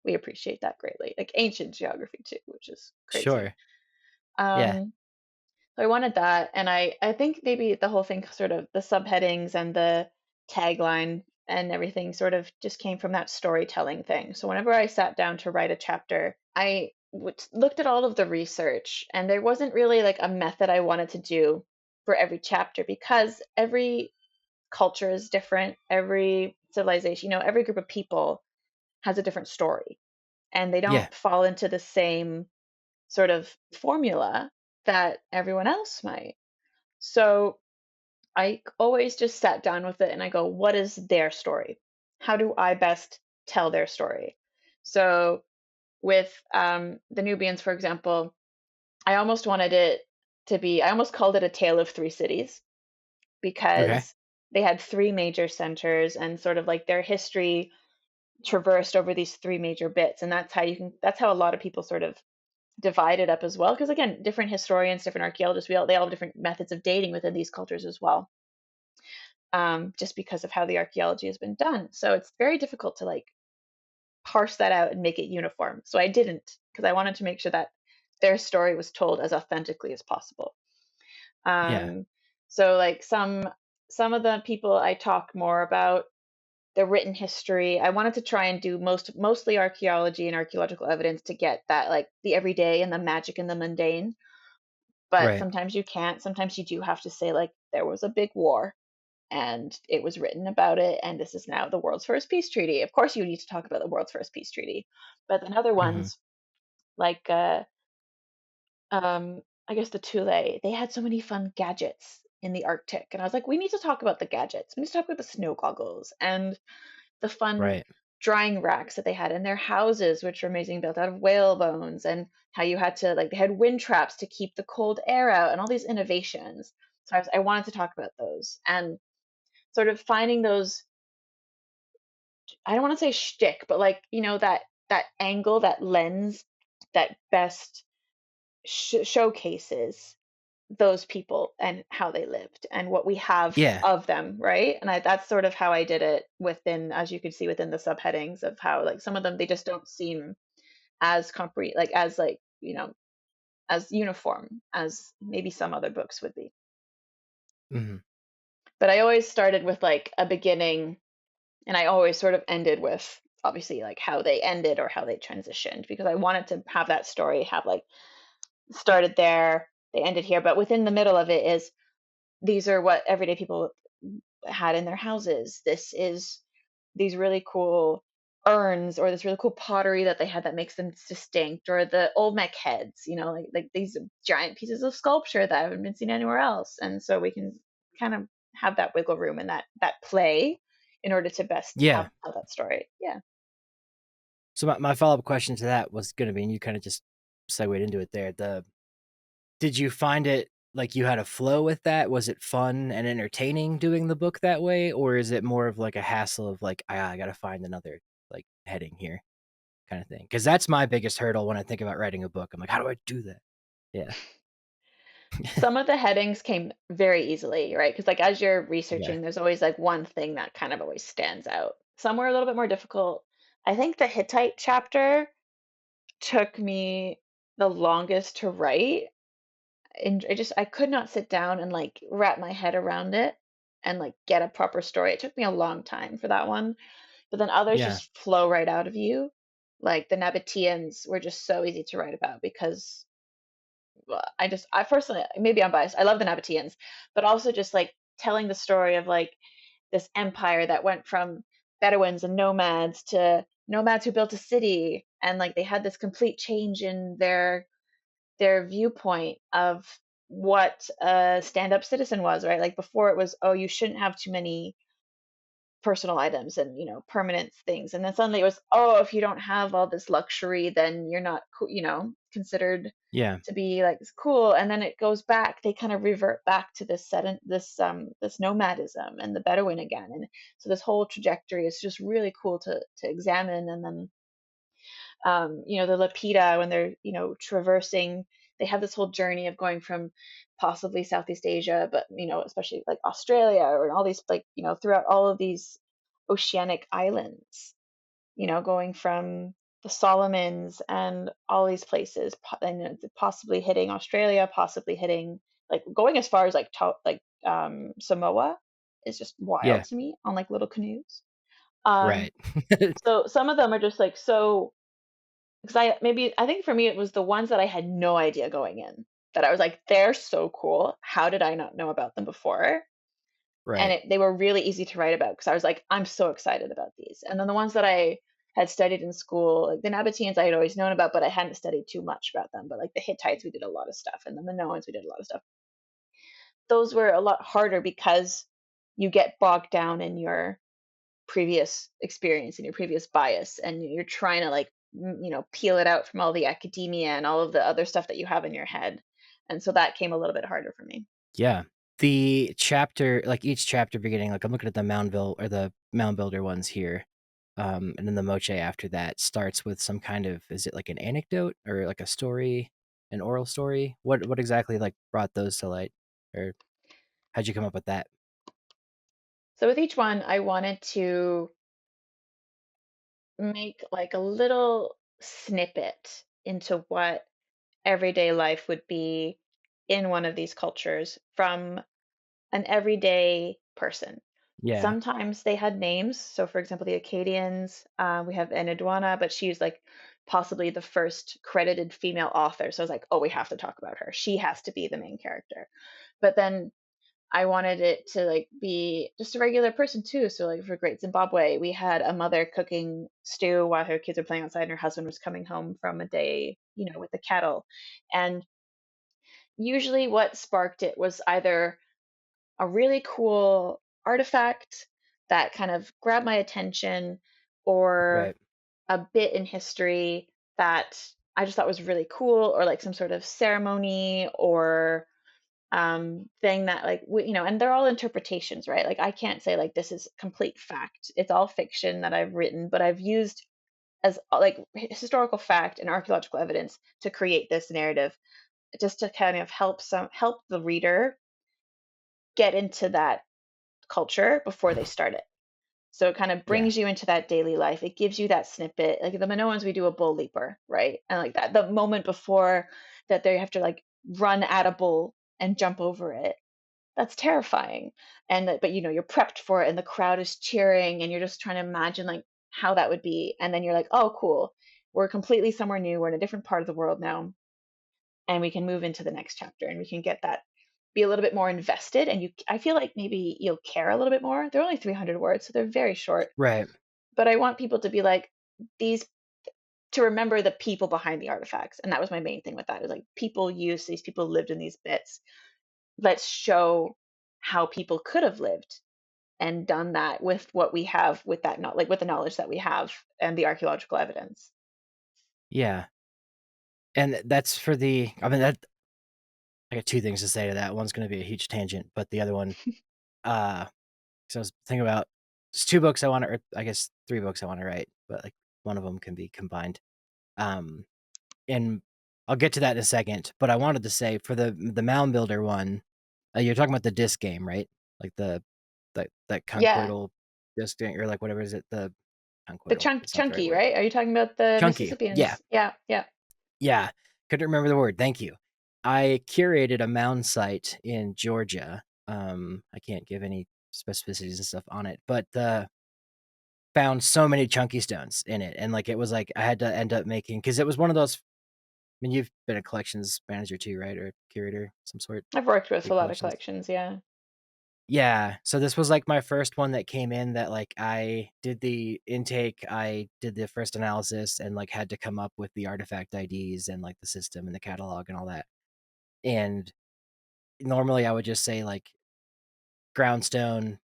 we appreciate that greatly. Like ancient geography too, which is crazy. Sure. Yeah. Um, so I wanted that, and I think maybe the whole thing, sort of the subheadings and the tagline and everything, sort of just came from that storytelling thing. So whenever I sat down to write a chapter, I looked at all of the research, and there wasn't really like a method I wanted to do for every chapter because every culture is different, every civilization, every group of people has a different story, and they Yeah. don't fall into the same sort of formula that everyone else might. So I always just sat down with it and I go, what is their story? How do I best tell their story? So with the Nubians, for example, I almost wanted it I almost called it a tale of three cities Okay. because they had three major centers and sort of like their history traversed over these three major bits. And that's how a lot of people sort of divide it up as well. Because again, different historians, different archaeologists, they all have different methods of dating within these cultures as well, just because of how the archaeology has been done. So it's very difficult to like parse that out and make it uniform. So I didn't, because I wanted to make sure that their story was told as authentically as possible. Yeah. Um, so like some of the people I talk more about the written history. I wanted to try and do mostly archaeology and archaeological evidence to get that like the everyday and the magic and the mundane. But Right. sometimes you can't. Sometimes you do have to say like there was a big war and it was written about it, and this is now the world's first peace treaty. Of course, you need to talk about the world's first peace treaty, but then other Hmm. ones like I guess the Thule, they had so many fun gadgets in the Arctic, and I was like, we need to talk about the gadgets. We need to talk about the snow goggles and the fun Right. drying racks that they had in their houses, which were amazing, built out of whale bones, and how you had to like they had wind traps to keep the cold air out, and all these innovations. So I wanted to talk about those and sort of finding those. I don't want to say shtick, but like that angle, that lens, that best showcases those people and how they lived and what we have Yeah. of them, right? And that's sort of how I did it within, as you could see within the subheadings of how like some of them they just don't seem as like as like as uniform as maybe some other books would be. Hmm. But I always started with like a beginning, and I always sort of ended with obviously like how they ended or how they transitioned, because I wanted to have that story have like started there, they ended here, but within the middle of it is these are what everyday people had in their houses. This is these really cool urns or this really cool pottery that they had that makes them distinct, or the Olmec heads, like these giant pieces of sculpture that haven't been seen anywhere else. And so we can kind of have that wiggle room and that play in order to best Yeah. have that story. Yeah. So my follow up question to that was going to be, and you kind of just segued into it there. Did you find it like you had a flow with that? Was it fun and entertaining doing the book that way, or is it more of like a hassle of like I got to find another like heading here kind of thing? Because that's my biggest hurdle when I think about writing a book. I'm like, how do I do that? Yeah. Some of the headings came very easily, right? Because like as you're Yeah. researching, there's always like one thing that kind of always stands out. Some were a little bit more difficult. I think the Hittite chapter took me the longest to write, and I could not sit down and like wrap my head around it and like get a proper story. It took me a long time for that one, but then others Yeah. just flow right out of you. Like the Nabateans were just so easy to write about because I personally, maybe I'm biased. I love the Nabateans, but also just like telling the story of like this empire that went from Bedouins and nomads to nomads who built a city, and like they had this complete change in their viewpoint of what a stand-up citizen was, right? Like before it was, oh, you shouldn't have too many personal items and permanent things, and then suddenly it was, oh, if you don't have all this luxury, then you're not considered Yeah. to be like cool. And then it goes back, they kind of revert back to this nomadism and the Bedouin again, and so this whole trajectory is just really cool to examine. And then the Lapita, when they're traversing, they have this whole journey of going from possibly Southeast Asia, but especially like Australia or all these like throughout all of these oceanic islands, going from the Solomons and all these places, and possibly hitting Australia, possibly hitting like going as far as like Samoa is just wild Yeah. to me on like little canoes. Um, Right. so some of them are just like so because I think for me it was the ones that I had no idea going in, that I was like, they're so cool. How did I not know about them before? And Right. they were really easy to write about because I was like, I'm so excited about these. And then the ones that I had studied in school, like the Nabateans I had always known about, but I hadn't studied too much about them. But like the Hittites, we did a lot of stuff, and then the Noans, we did a lot of stuff. Those were a lot harder because you get bogged down in your previous experience and your previous bias, and you're trying to like peel it out from all the academia and all of the other stuff that you have in your head. And so that came a little bit harder for me. Yeah. The chapter, like each chapter beginning, like I'm looking at the mound builder ones here. And then the moche after that starts with some kind of, is it like an anecdote or like a story, an oral story? What exactly like brought those to light? Or how'd you come up with that? So with each one I wanted to make like a little snippet into what everyday life would be in one of these cultures from an everyday person. Yeah. Sometimes they had names. So, for example, the Acadians, we have Enidwana, but she's like possibly the first credited female author. So I was like, oh, we have to talk about her. She has to be the main character. But then I wanted it to like be just a regular person too. So like for Great Zimbabwe, we had a mother cooking stew while her kids were playing outside and her husband was coming home from a day, with the cattle. And usually what sparked it was either a really cool artifact that kind of grabbed my attention, or Right. a bit in history that I just thought was really cool, or like some sort of ceremony or thing that like and they're all interpretations, right? Like I can't say like this is complete fact. It's all fiction that I've written, but I've used as like historical fact and archaeological evidence to create this narrative, just to kind of help the reader get into that culture before they start it. So it kind of Yeah. brings you into that daily life. It gives you that snippet. Like the Minoans, we do a bull leaper, right? And like that, the moment before that they have to like run at a bull and jump over it. That's terrifying. And that, but you're prepped for it and the crowd is cheering and you're just trying to imagine like how that would be. And then you're like, oh, cool. We're completely somewhere new. We're in a different part of the world now, and we can move into the next chapter and we can get that, be a little bit more invested, and I feel like maybe you'll care a little bit more. They're only 300 words, so they're very short, Right. but I want people to be like these, to remember the people behind the artifacts. And that was my main thing with that, is like people used these, people lived in these bits. Let's show how people could have lived and done that with what we have, with that, not like with the knowledge that we have and the archaeological evidence. Yeah. And that's for the. I mean, that I got two things to say to that. One's going to be a huge tangent, but the other one, uh, so I was thinking about there's two books I want to, or I guess three books I want to write, but like one of them can be combined. Um, and I'll get to that in a second. But I wanted to say for the Mound Builder one, you're talking about the disc game, right? Like that Yeah, conchoidal disc thing, or like whatever is it? The the conchoidal. That's not the right chunky, word. right? Are you talking about the Chunky. Yeah. Mississippians? Yeah, yeah. Yeah. Couldn't remember the word. Thank you. I curated a mound site in Georgia. I can't give any specificities and stuff on it, but found so many chunky stones in it, and like it was like I had to end up making, because it was one of those. I mean, you've been a collections manager too, right, or curator, some sort, I've worked with a big lot of collections. collections, yeah. Yeah, so this was like my first one that came in that like I did the intake, I did the first analysis, and like had to come up with the artifact IDs and like the system and the catalog and all that. And normally I would just say like groundstone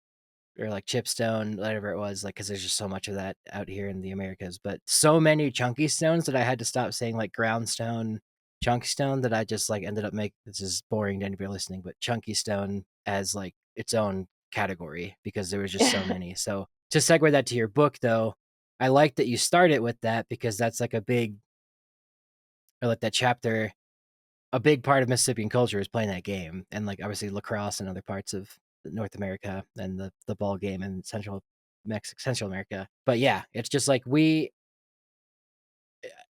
or like chipstone, whatever it was, like because there's just so much of that out here in the Americas. But so many chunky stones that I had to stop saying like groundstone, chunky stone, that I just like ended up making, this is boring to anybody listening, but chunky stone as like its own category because there was just so many. So to segue that to your book though, I like that you started with that because that's like a big, or like that chapter, a big part of Mississippian culture is playing that game, and like obviously lacrosse and other parts of North America and the ball game in Central America. But yeah, it's just like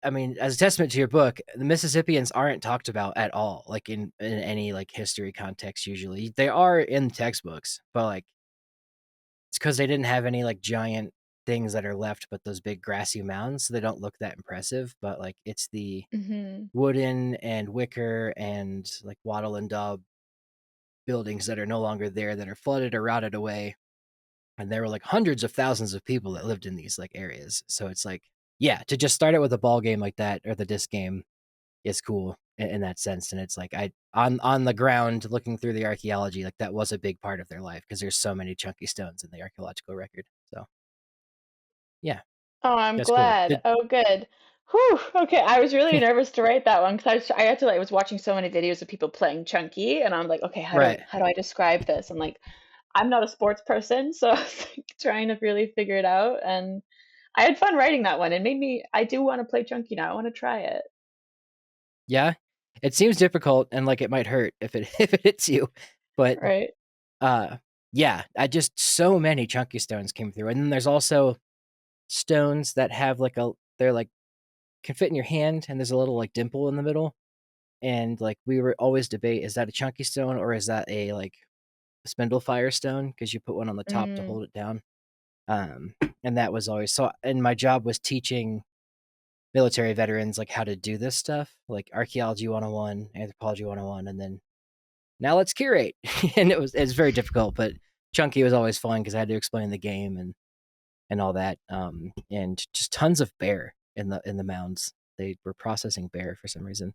I mean, as a testament to your book, the Mississippians aren't talked about at all, like in any like history context. Usually, they are in textbooks, but like it's because they didn't have any like giant things that are left, but those big grassy mounds, so they don't look that impressive. But like it's the Hmm. wooden and wicker and like wattle and daub buildings that are no longer there, that are flooded or rotted away, and there were like hundreds of thousands of people that lived in these like areas. So it's like, yeah, to just start it with a ball game like that or the disc game is cool in that sense. And it's like I on the ground looking through the archaeology, like that was a big part of their life because there's so many chunky stones in the archaeological record. So yeah, Oh, I'm that's cool. glad. Oh, good. Whew. Okay, I was really nervous to write that one because I had to like, I was watching so many videos of people playing Chunky, and I'm like, okay, Right. how do I describe this? I'm like, I'm not a sports person, so I was like trying to really figure it out, and I had fun writing that one. It made me. I do want to play Chunky now. I want to try it. Yeah. It seems difficult and like it might hurt if it if it hits you. But Right. uh yeah, I just so many chunky stones came through. And then there's also stones that have like they're like can fit in your hand and there's a little like dimple in the middle. And like we were always debate, is that a chunky stone or is that a like spindle fire stone? Because you put one on the top to Mm, hold it down. Um and that was always so, and my job was teaching military veterans like how to do this stuff, like archaeology 101, anthropology 101, and then now let's curate. And it's very difficult, but Chunky was always fun because I had to explain the game and all that. And just tons of bear in the mounds. They were processing bear for some reason.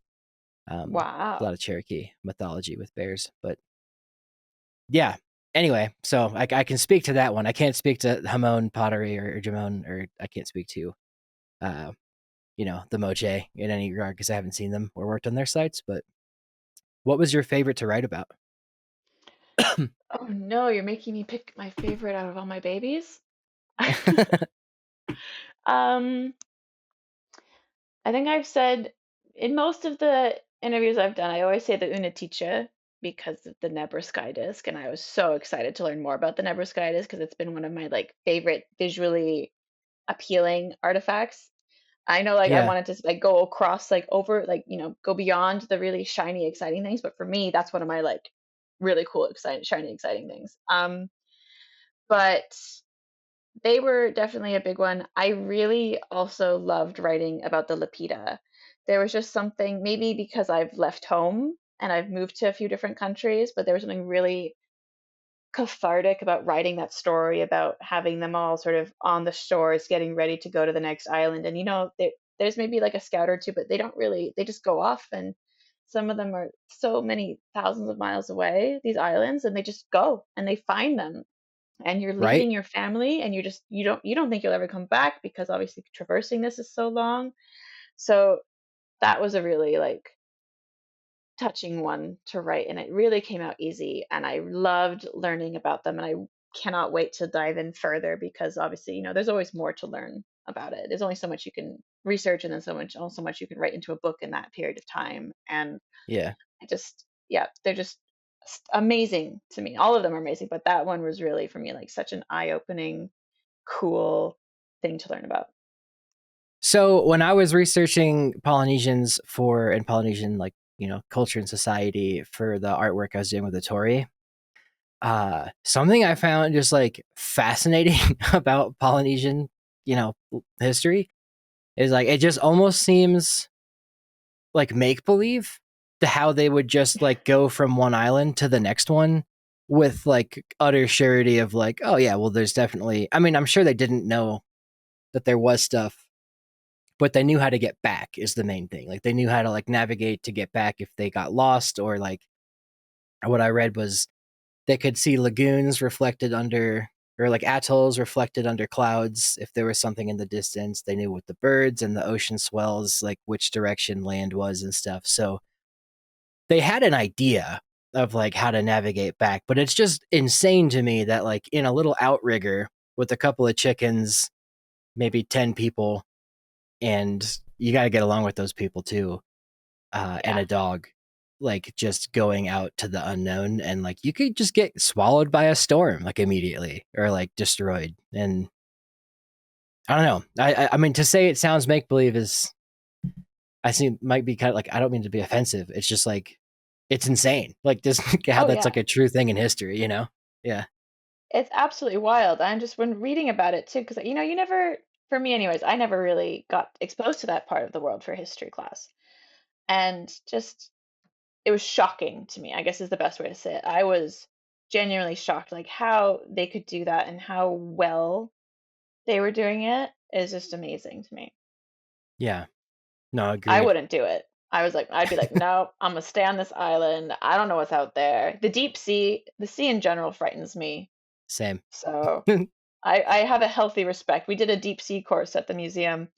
A lot Wow. of Cherokee mythology with bears, but yeah. Anyway, so I can speak to that one. I can't speak to Hamon pottery or Jamon, or I can't speak to uh, the Moche in any regard because I haven't seen them or worked on their sites. But what was your favorite to write about? Oh no, you're making me pick my favorite out of all my babies. Um, I think I've said in most of the interviews I've done, I always say the Unatice because of the Nebra sky disk, and I was so excited to learn more about the Nebra sky disk because it's been one of my like favorite visually appealing artifacts. I know like I Yeah, wanted to like go across like over like go beyond the really shiny exciting things, but for me that's one of my like really cool exciting shiny exciting things. But they were definitely a big one. I really also loved writing about the Lapita. There was just something, maybe because I've left home and I've moved to a few different countries, but there was something really cathartic about writing that story, about having them all sort of on the shores, getting ready to go to the next island. And there's maybe like a scout or two, but they just go off, and some of them are so many thousands of miles away, these islands, and they just go and they find them, and you're right, leading your family, and you don't think you'll ever come back because obviously traversing this is so long. So that was a really like touching one to write, and it really came out easy, and I loved learning about them, and I cannot wait to dive in further because obviously there's always more to learn about it. There's only so much you can research, and then so much you can write into a book in that period of time. And yeah. I just yeah, they're just amazing to me. All of them are amazing, but that one was really for me like such an eye-opening, cool thing to learn about. So when I was researching Polynesians and Polynesian culture and society for the artwork I was doing with the Tory, something I found just like fascinating about Polynesian, history is like it just almost seems like make believe to how they would just like go from one island to the next one with like utter surety of like, oh yeah, well there's definitely, I mean, I'm sure they didn't know that there was stuff, but they knew how to get back is the main thing. Like they knew how to like navigate to get back if they got lost, or like what I read was they could see lagoons reflected under, or like atolls reflected under clouds. If there was something in the distance, they knew with the birds and the ocean swells, like which direction land was and stuff. So they had an idea of like how to navigate back, but it's just insane to me that like in a little outrigger with a couple of chickens, maybe 10 people, and you got to get along with those people too, and Yeah. a dog, like just going out to the unknown, and like you could just get swallowed by a storm like immediately or like destroyed. And I don't know. I mean, to say it sounds make believe is, I think might be kind of like, I don't mean to be offensive. It's just like it's insane. Like this, how Oh that's yeah. like a true thing in history. Yeah, It's absolutely wild. I'm just when reading about it too, because you never, for me anyways, I never really got exposed to that part of the world for history class. And just it was shocking to me, I guess is the best way to say it. I was genuinely shocked, like how they could do that and how well they were doing it is just amazing to me. yeah. No, I agreed. wouldn't do it. I'd be like, no, I'm gonna stay on this island. I don't know what's out there. The deep sea, the sea in general frightens me. Same. So I have a healthy respect. We did a deep sea course at the museum,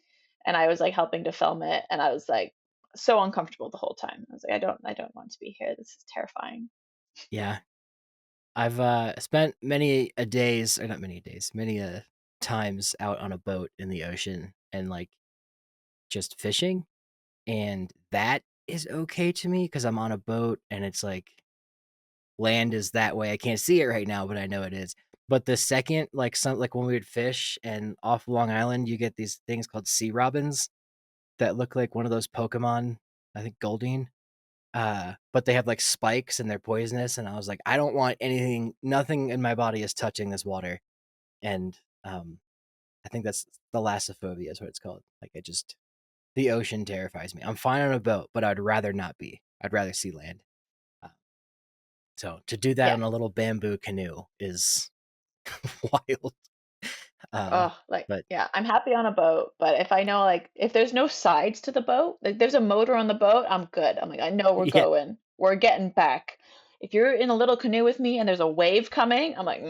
and I was like helping to film it, and I was like so uncomfortable the whole time. I was like, I don't want to be here. This is terrifying. Yeah, I've spent many a days, or not many days, many a times out on a boat in the ocean and like just fishing, and that is okay to me because I'm on a boat and it's like land is that way. I can't see it right now, but I know it is. But the second, like when we would fish and off Long Island, you get these things called sea robins that look like one of those Pokemon. I think Goldeen. But they have like spikes and they're poisonous. And I was like, I don't want anything. Nothing in my body is touching this water. And I think that's thalassophobia is what it's called. Like the ocean terrifies me. I'm fine on a boat, but I'd rather not be. I'd rather see land. Uh, So to do that Yeah. on a little bamboo canoe is wild. Oh, like, But yeah, I'm happy on a boat, but if I know, like, if there's no sides to the boat, like there's a motor on the boat, I'm good. I'm like, I know we're yeah, going. We're getting back. If you're in a little canoe with me and there's a wave coming, I'm like,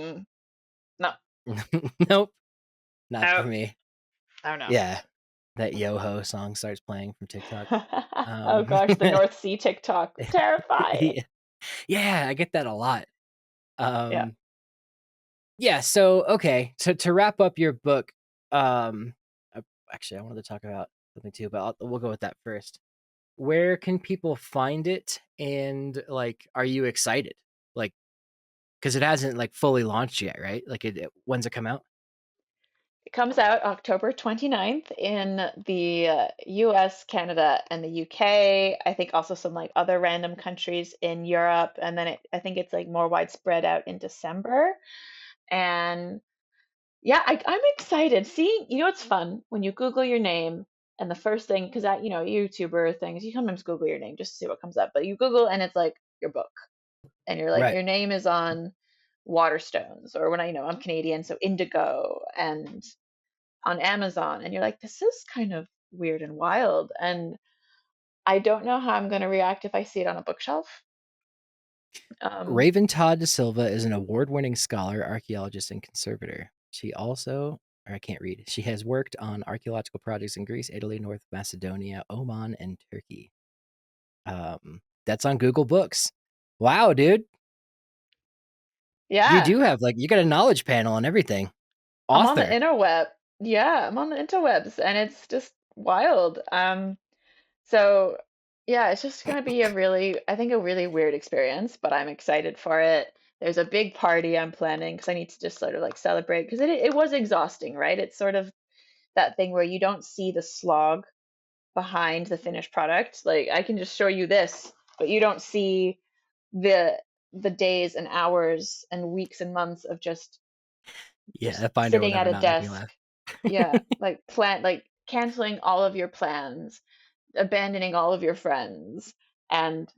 no, nope, not no, for me. oh no. Yeah, that Yoho song starts playing from TikTok. Oh Um, gosh, the North Sea TikTok. Terrifying. yeah, yeah, I get that a lot. Yeah. Um, yeah, so okay, so to wrap up your book, um, uh, actually, I wanted to talk about something too, but we'll go with that first. Where can people find it, and like, are you excited? Like, because it hasn't like fully launched yet, right? Like, when's it come out? It comes out October 29th in the US, Canada, and the UK. I think also some like other random countries in Europe. And then I think it's like more widespread out in December. And yeah, I'm excited. See, you know, it's fun when you Google your name and the first thing, because that, you know, YouTuber things, you sometimes Google your name just to see what comes up. But you Google and it's like your book. And you're like, Right. your name is on Waterstones, or when I'm Canadian, so Indigo. And on Amazon, and you're like, this is kind of weird and wild. And I don't know how I'm going to react if I see it on a bookshelf. Um, Raven Todd DaSilva is an award-winning scholar, archaeologist, and conservator. She also, or I can't read. She has worked on archaeological projects in Greece, Italy, North Macedonia, Oman, and Turkey. That's on Google Books. Wow, dude, you yeah, do have like you got a knowledge panel and everything. I'm on the Author. interweb. Yeah, I'm on the interwebs, and it's just wild. So yeah, it's just gonna be I think a really weird experience, but I'm excited for it. There's a big party I'm planning because I need to just sort of like celebrate because it was exhausting, right? It's sort of that thing where you don't see the slog behind the finished product. Like I can just show you this, but you don't see the the days and hours and weeks and months of Yeah, just that binder will sitting at never a not make me desk. laugh. Yeah, like canceling all of your plans, abandoning all of your friends. And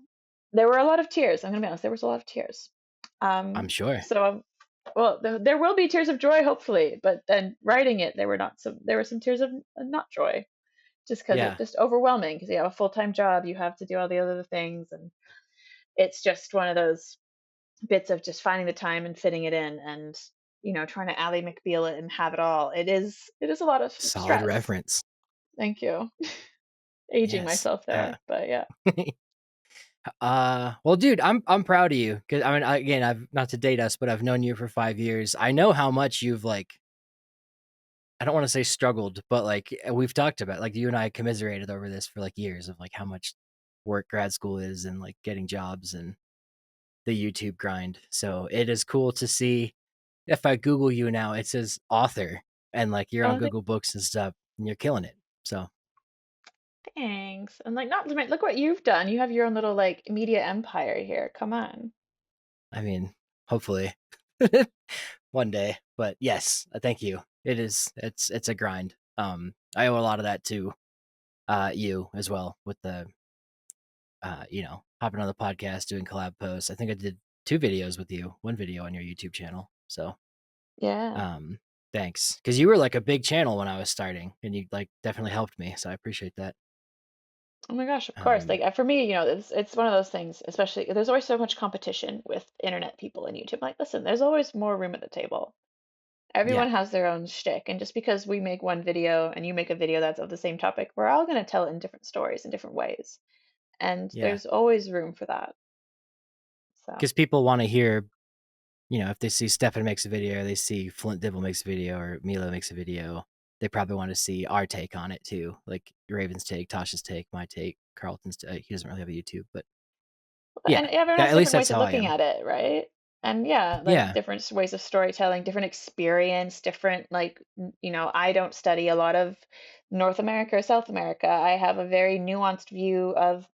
there were a lot of tears. I'm gonna be honest, there was a lot of tears. I'm sure. So well, there will be tears of joy, hopefully, but then writing it, there were some tears of not joy, just because it's Yeah, just overwhelming because you have a full-time job, you have to do all the other things, and it's just one of those bits of just finding the time and fitting it in and trying to Ally McBeal it and have it all. It is a lot of solid stress. reference. Thank you. Aging Yes. myself there, but yeah. Well, dude, I'm proud of you because I mean, again, I've not to date us, but I've known you for 5 years. I know how much you've like. I don't want to say struggled, but like we've talked about, like you and I commiserated over this for like years of like how much work grad school is and like getting jobs and the YouTube grind. So it is cool to see. If I Google you now, it says author and like you're on Oh, Google Books and stuff, and you're killing it. So thanks. And like, not to mention, look what you've done. You have your own little like media empire here. Come on. I mean, hopefully one day. But yes, thank you. It's a grind. I owe a lot of that to you as well with the hopping on the podcast, doing collab posts. I think I did 2 videos with you, 1 video on your YouTube channel. So Yeah. um thanks. Because you were like a big channel when I was starting and you like definitely helped me. So I appreciate that. Oh my gosh, of course. Um Like for me, it's one of those things, especially there's always so much competition with internet people and YouTube. Like, listen, there's always more room at the table. yeah, Everyone has their own shtick, and just because we make one video and you make a video that's of the same topic, we're all going to tell it in different stories in different ways. And yeah. there's always room for that. So, Because people want to hear, if they see Stefan makes a video, they see Flint Dibble makes a video, or Milo makes a video, they probably want to see our take on it too, like Raven's take, Tasha's take, my take, Carlton's. He doesn't really have a YouTube, but yeah, and everyone has at least different that's ways of how I looking am. at it, right? And yeah, like Yeah, different ways of storytelling, different experience, different, like, I don't study a lot of North America or South America. I have a very nuanced view of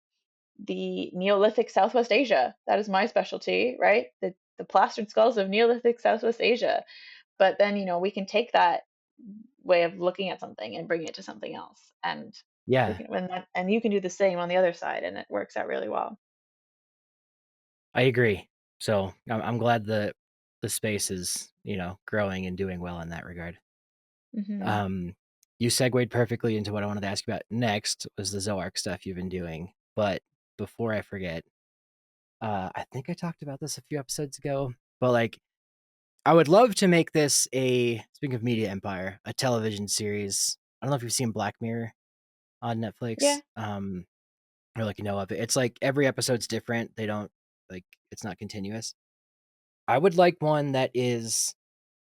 the Neolithic Southwest Asia. That is my specialty, right? The plastered skulls of Neolithic Southwest Asia. But then, we can take that way of looking at something and bring it to something else. And we yeah, can and you can do the same on the other side and it works out really well. I agree. So I'm glad the space is, growing and doing well in that regard. Hmm. Um, you segued perfectly into what I wanted to ask you about next was the Zoark stuff you've been doing. But before I forget, I think I talked about this a few episodes ago, but like I would love to make this speaking of media empire, a television series. I don't know if you've seen Black Mirror on Yeah. Netflix, or like of it. It's like every episode's different. They don't like it's not continuous. I would like one that is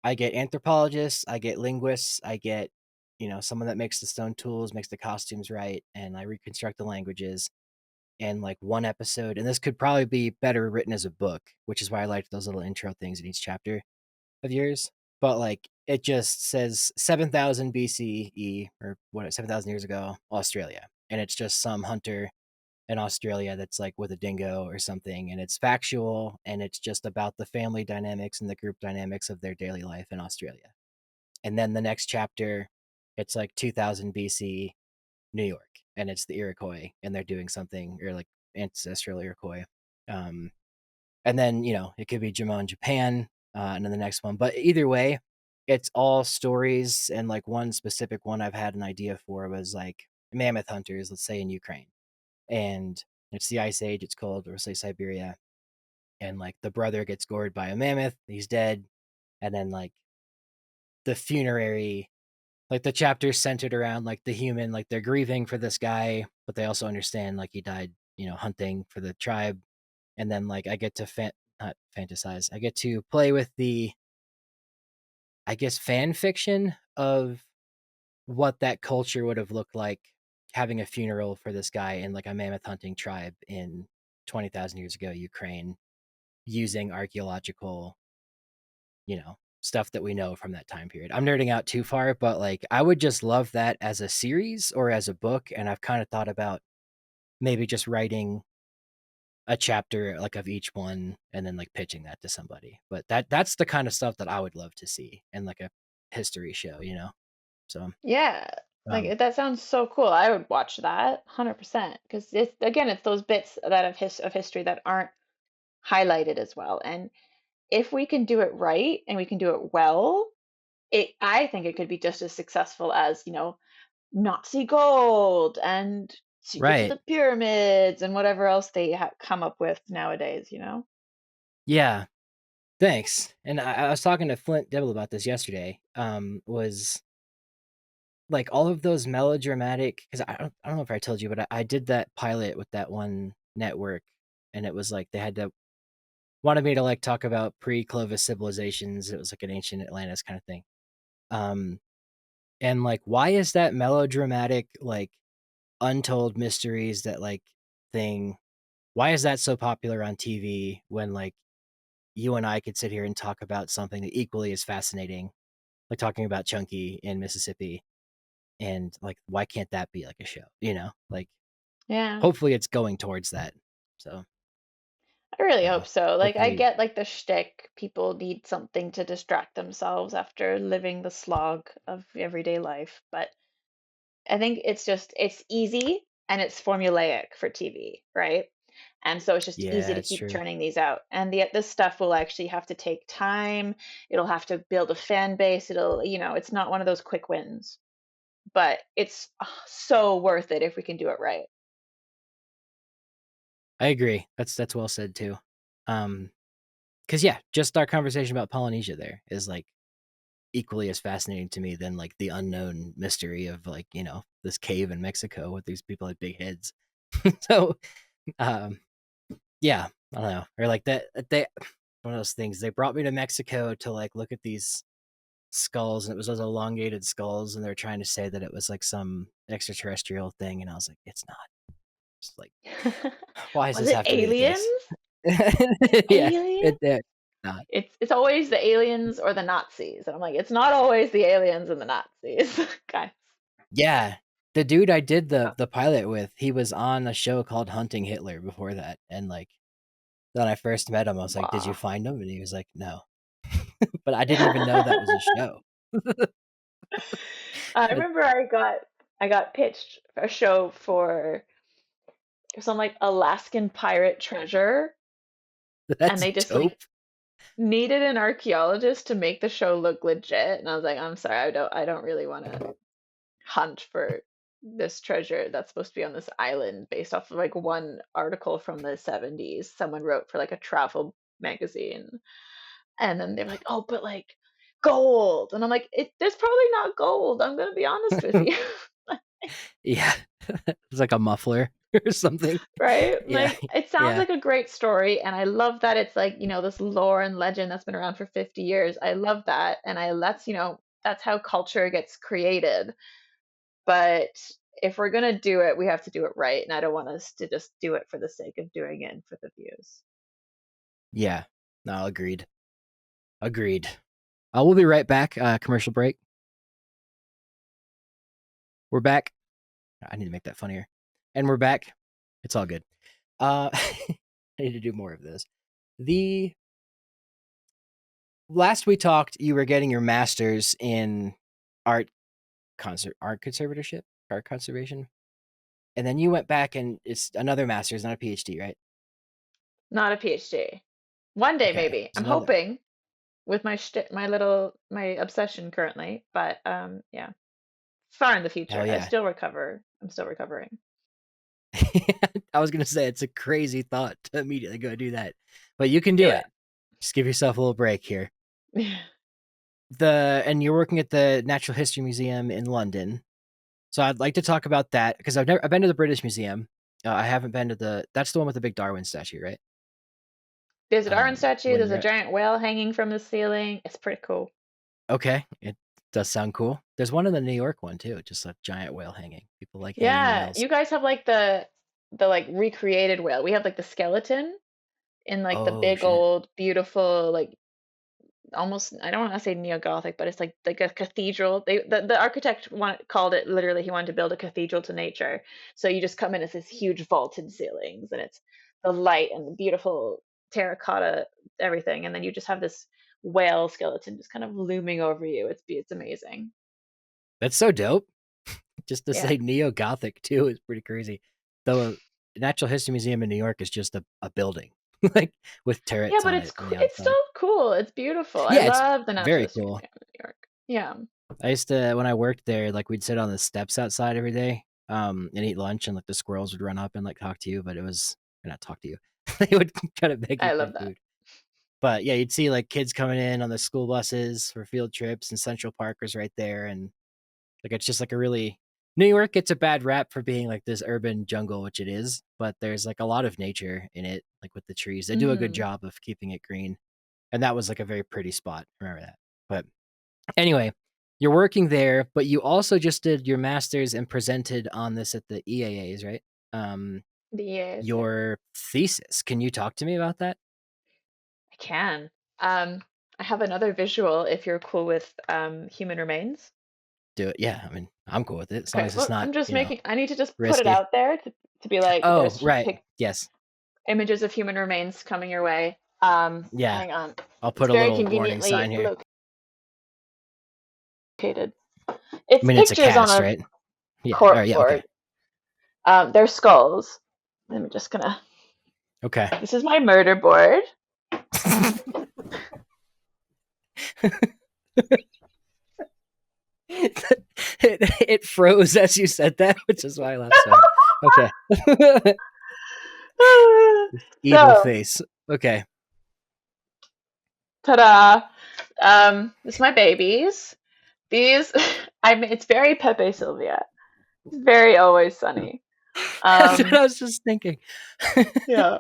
I get anthropologists, I get linguists, I get someone that makes the stone tools, makes the costumes right, and I reconstruct the languages in like one episode. And this could probably be better written as a book, which is why I liked those little intro things in each chapter of yours. But like it just says 7,000 BCE or what 7,000 years ago, Australia, and it's just some hunter in Australia that's like with a dingo or something, and it's factual and it's just about the family dynamics and the group dynamics of their daily life in Australia. And then the next chapter, it's like 2000 BC New York, and it's the Iroquois, and they're doing something or like ancestral Iroquois. Um, and then it could be Jamon Japan, and then the next one. But either way, it's all stories, and like one specific one I've had an idea for was like mammoth hunters, let's say in Ukraine, and it's the ice age. It's cold, or say Siberia, and like the brother gets gored by a mammoth, he's dead, and then like the funerary, like the chapter's centered around like the human, like they're grieving for this guy, but they also understand like he died, hunting for the tribe, and then like I get to not fantasize, I get to play with the, I guess, fan fiction of what that culture would have looked like having a funeral for this guy in like a mammoth hunting tribe in 20,000 years ago Ukraine, using archaeological, stuff that we know from that time period. I'm nerding out too far, but like I would just love that as a series or as a book, and I've kind of thought about maybe just writing a chapter like of each one and then like pitching that to somebody. But that's the kind of stuff that I would love to see in like a history show. So Yeah. um Like that sounds so cool. I would watch that 100% because it's again it's those bits that of history that aren't highlighted as well. And if we can do it right and we can do it well, it I think it could be just as successful as, Nazi gold and secrets of right. the pyramids and whatever else they come up with nowadays, Yeah, thanks. And I was talking to Flint Dibble about this yesterday. Was like all of those melodramatic, because I don't know if I told you, but I did that pilot with that one network, and it was like they had to wanted me to like talk about pre-Clovis civilizations. It was like an ancient Atlantis kind of thing. Um, and like, why is that melodramatic, like untold mysteries, that like thing? Why is that so popular on TV when like you and I could sit here and talk about something that equally is fascinating, like talking about Chunky in Mississippi, and like why can't that be like a show? Like Yeah. hopefully it's going towards that. So I really hope so. Like I hopefully, get like the shtick. People need something to distract themselves after living the slog of everyday life. But I think it's easy and it's formulaic for TV, right? And so it's just easy yeah, to it's keep true. churning these out. And this stuff will actually have to take time. It'll have to build a fan base. It's not one of those quick wins, but it's so worth it if we can do it right. I agree. That's well said too. Because yeah, just our conversation about Polynesia there is like equally as fascinating to me than like the unknown mystery of like this cave in Mexico with these people with big heads. So um, yeah, I don't know, or like they one of those things. They brought me to Mexico to like look at these skulls, and it was those elongated skulls, and they're trying to say that it was like some extraterrestrial thing, and I was like, it's not. It's like, why does Was this it have to be the case? aliens? Yeah, Aliens? not. It's always the aliens or the Nazis. And I'm like, it's not always the aliens and the Nazis, guys. Yeah. The dude I did the pilot with, he was on a show called Hunting Hitler before that. And like when I first met him, I was like, did you Wow. find him? And he was like, no. But I didn't even know that was a show. I But remember I got pitched a show for some like Alaskan pirate treasure, and That's they just dope. like needed an archaeologist to make the show look legit. And I was like, I'm sorry, I don't really want to hunt for this treasure that's supposed to be on this island based off of like one article from the 70s someone wrote for like a travel magazine. And then they were like, oh, but like gold. And I'm like, there's probably not gold. I'm gonna be honest with you. Yeah. It's like a muffler or something. Right? Yeah. Like it sounds Yeah. like a great story, and I love that it's like, this lore and legend that's been around for 50 years. I love that, and that's how culture gets created. But if we're gonna do it, we have to do it right, and I don't want us to just do it for the sake of doing it and for the views. Yeah. No, agreed. Agreed. We'll be right back. Commercial break. We're back. I need to make that funnier. And we're back. It's all good. I need to do more of this. The last we talked, you were getting your master's in art art conservatorship, art conservation, and then you went back and it's another master's, not a PhD, right? Not a PhD. One day Okay, maybe. it's I'm another. hoping with my obsession currently, but yeah, far in the future. Hell yeah! I'm still recovering. I was gonna say it's a crazy thought to immediately go do that, but you can do Yeah. it. Just give yourself a little break here. And you're working at the Natural History Museum in London. So I'd like to talk about that because I've been to the British Museum. I haven't been to that's the one with the big Darwin statue, right? There's a Darwin statue, When there's you're a giant whale hanging from the ceiling. It's pretty cool. okay, it does sound cool. There's one in the New York one too, just a giant whale hanging. People like hanging Yeah, whales. you guys have like the like recreated whale. We have like the skeleton in like the Oh big shit. old beautiful like almost, I don't want to say neo-Gothic, but it's like a cathedral. The architect called it literally, he wanted to build a cathedral to nature. So you just come in as this huge vaulted ceilings, and it's the light and the beautiful terracotta everything, and then you just have this whale skeleton just kind of looming over you. It's amazing. That's so dope. Just to Yeah. say neo Gothic too is pretty crazy. The Natural History Museum in New York is just a building, like with Yeah, turrets but on it on the it's still outside. cool. It's beautiful. I Yeah, it's love the Natural very History cool. Museum in New York. Yeah. I used to when I worked there, like we'd sit on the steps outside every day, and eat lunch, and like the squirrels would run up and like talk to you, but it was or not talk to you. They would try to beg you I for love that. food. But yeah, you'd see like kids coming in on the school buses for field trips, and Central Park was right there, and like it's just like a really New York gets a bad rap for being like this urban jungle, which it is, but there's like a lot of nature in it, like with the trees. They do a good Hmm. job of keeping it green. And that was like a very pretty spot. Remember that. But anyway, you're working there, but you also just did your master's and presented on this at the EAAs, right? Um, Yes, yeah. your thesis. Can you talk to me about that? I can. Um, I have another visual if you're cool with human remains. Do it. Yeah, I mean, I'm cool with it as long Okay, as it's well, not, I'm just making, I need to just put it risky. out there to be like, Oh, there's right. Yes. images of human remains coming your way. Yeah. Hang on. I'll It's put a very little warning conveniently sign here. located. I It's mean, it's a pictures on cast, a right? Yeah. All right. cork Yeah. Okay. board. They're skulls. I'm just gonna, Okay. this is my murder board. it froze as you said that, which is why I laughed. Sorry. Okay. Evil So, face. Okay. ta-da. This is my babies. These, it's very Pepe Sylvia. It's very Always Sunny. That's what Um, I was just thinking. yeah.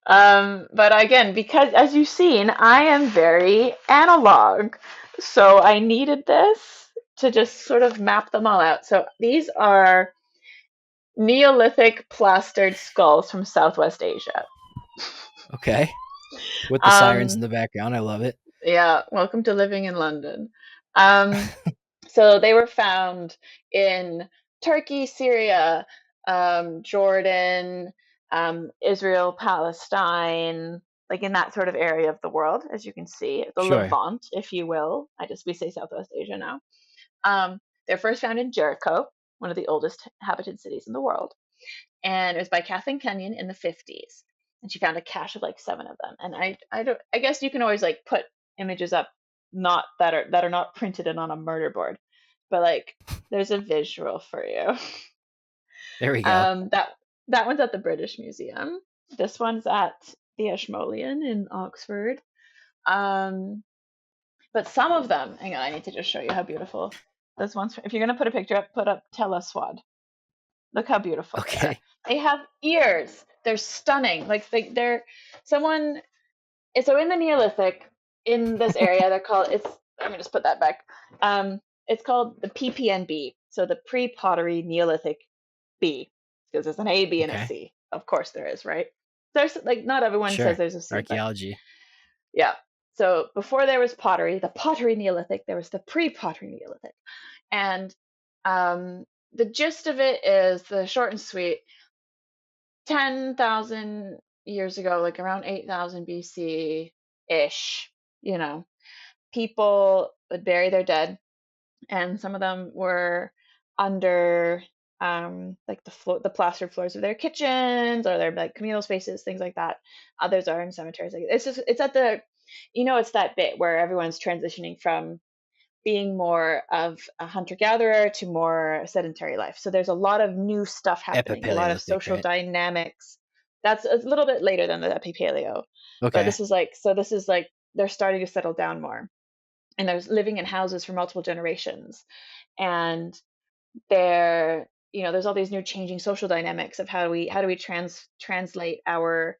But again, because as you've seen, I am very analog. So I needed this to just sort of map them all out. So these are Neolithic plastered skulls from Southwest Asia. Okay. With the sirens in Um, the background. I love it. yeah, welcome to living in London. Um, So they were found in Turkey, Syria, Jordan, Israel, Palestine, like in that sort of area of the world, as you can see, the Sure. Levant, if you will. We say Southwest Asia now. They're first found in Jericho, one of the oldest inhabited cities in the world, and it was by Kathleen Kenyon in the 50s. and she found a cache of like 7 of them. And I don't, I guess you can always like put images up not that are not printed in on a murder board, but like there's a visual for you. There we go. That that one's at the British Museum. This one's at the Ashmolean in Oxford. Um, but some of them, hang on, I need to just show you how beautiful this one's. If you're gonna put a picture up, put up Teleswad. Look how beautiful they are. Okay. They have ears. They're stunning. Like they're someone. So in the Neolithic, in this area, they're called. It's. I'm gonna just put that back. It's called the PPNB. So the pre-pottery Neolithic B, because there's an A, B, and a Okay. C. Of course there is, right? There's like not everyone says Sure. there's a C, but Archaeology. yeah. So before there was pottery, the pottery Neolithic, there was the pre-pottery Neolithic, and um, the gist of it is the short and sweet. 10,000 years ago, like around 8,000 BC ish, you know, people would bury their dead, and some of them were under like the plastered floors of their kitchens or their like communal spaces, things like that. Others are in cemeteries. Like it's just it's at the, it's that bit where everyone's transitioning from being more of a hunter gatherer to more sedentary life. So there's a lot of new stuff happening, a lot of Epipaleolithic, social right? dynamics. That's a little bit later than the epipaleo, but Okay. this is like they're starting to settle down more, and they're living in houses for multiple generations, and they're there's all these new changing social dynamics of how do we translate our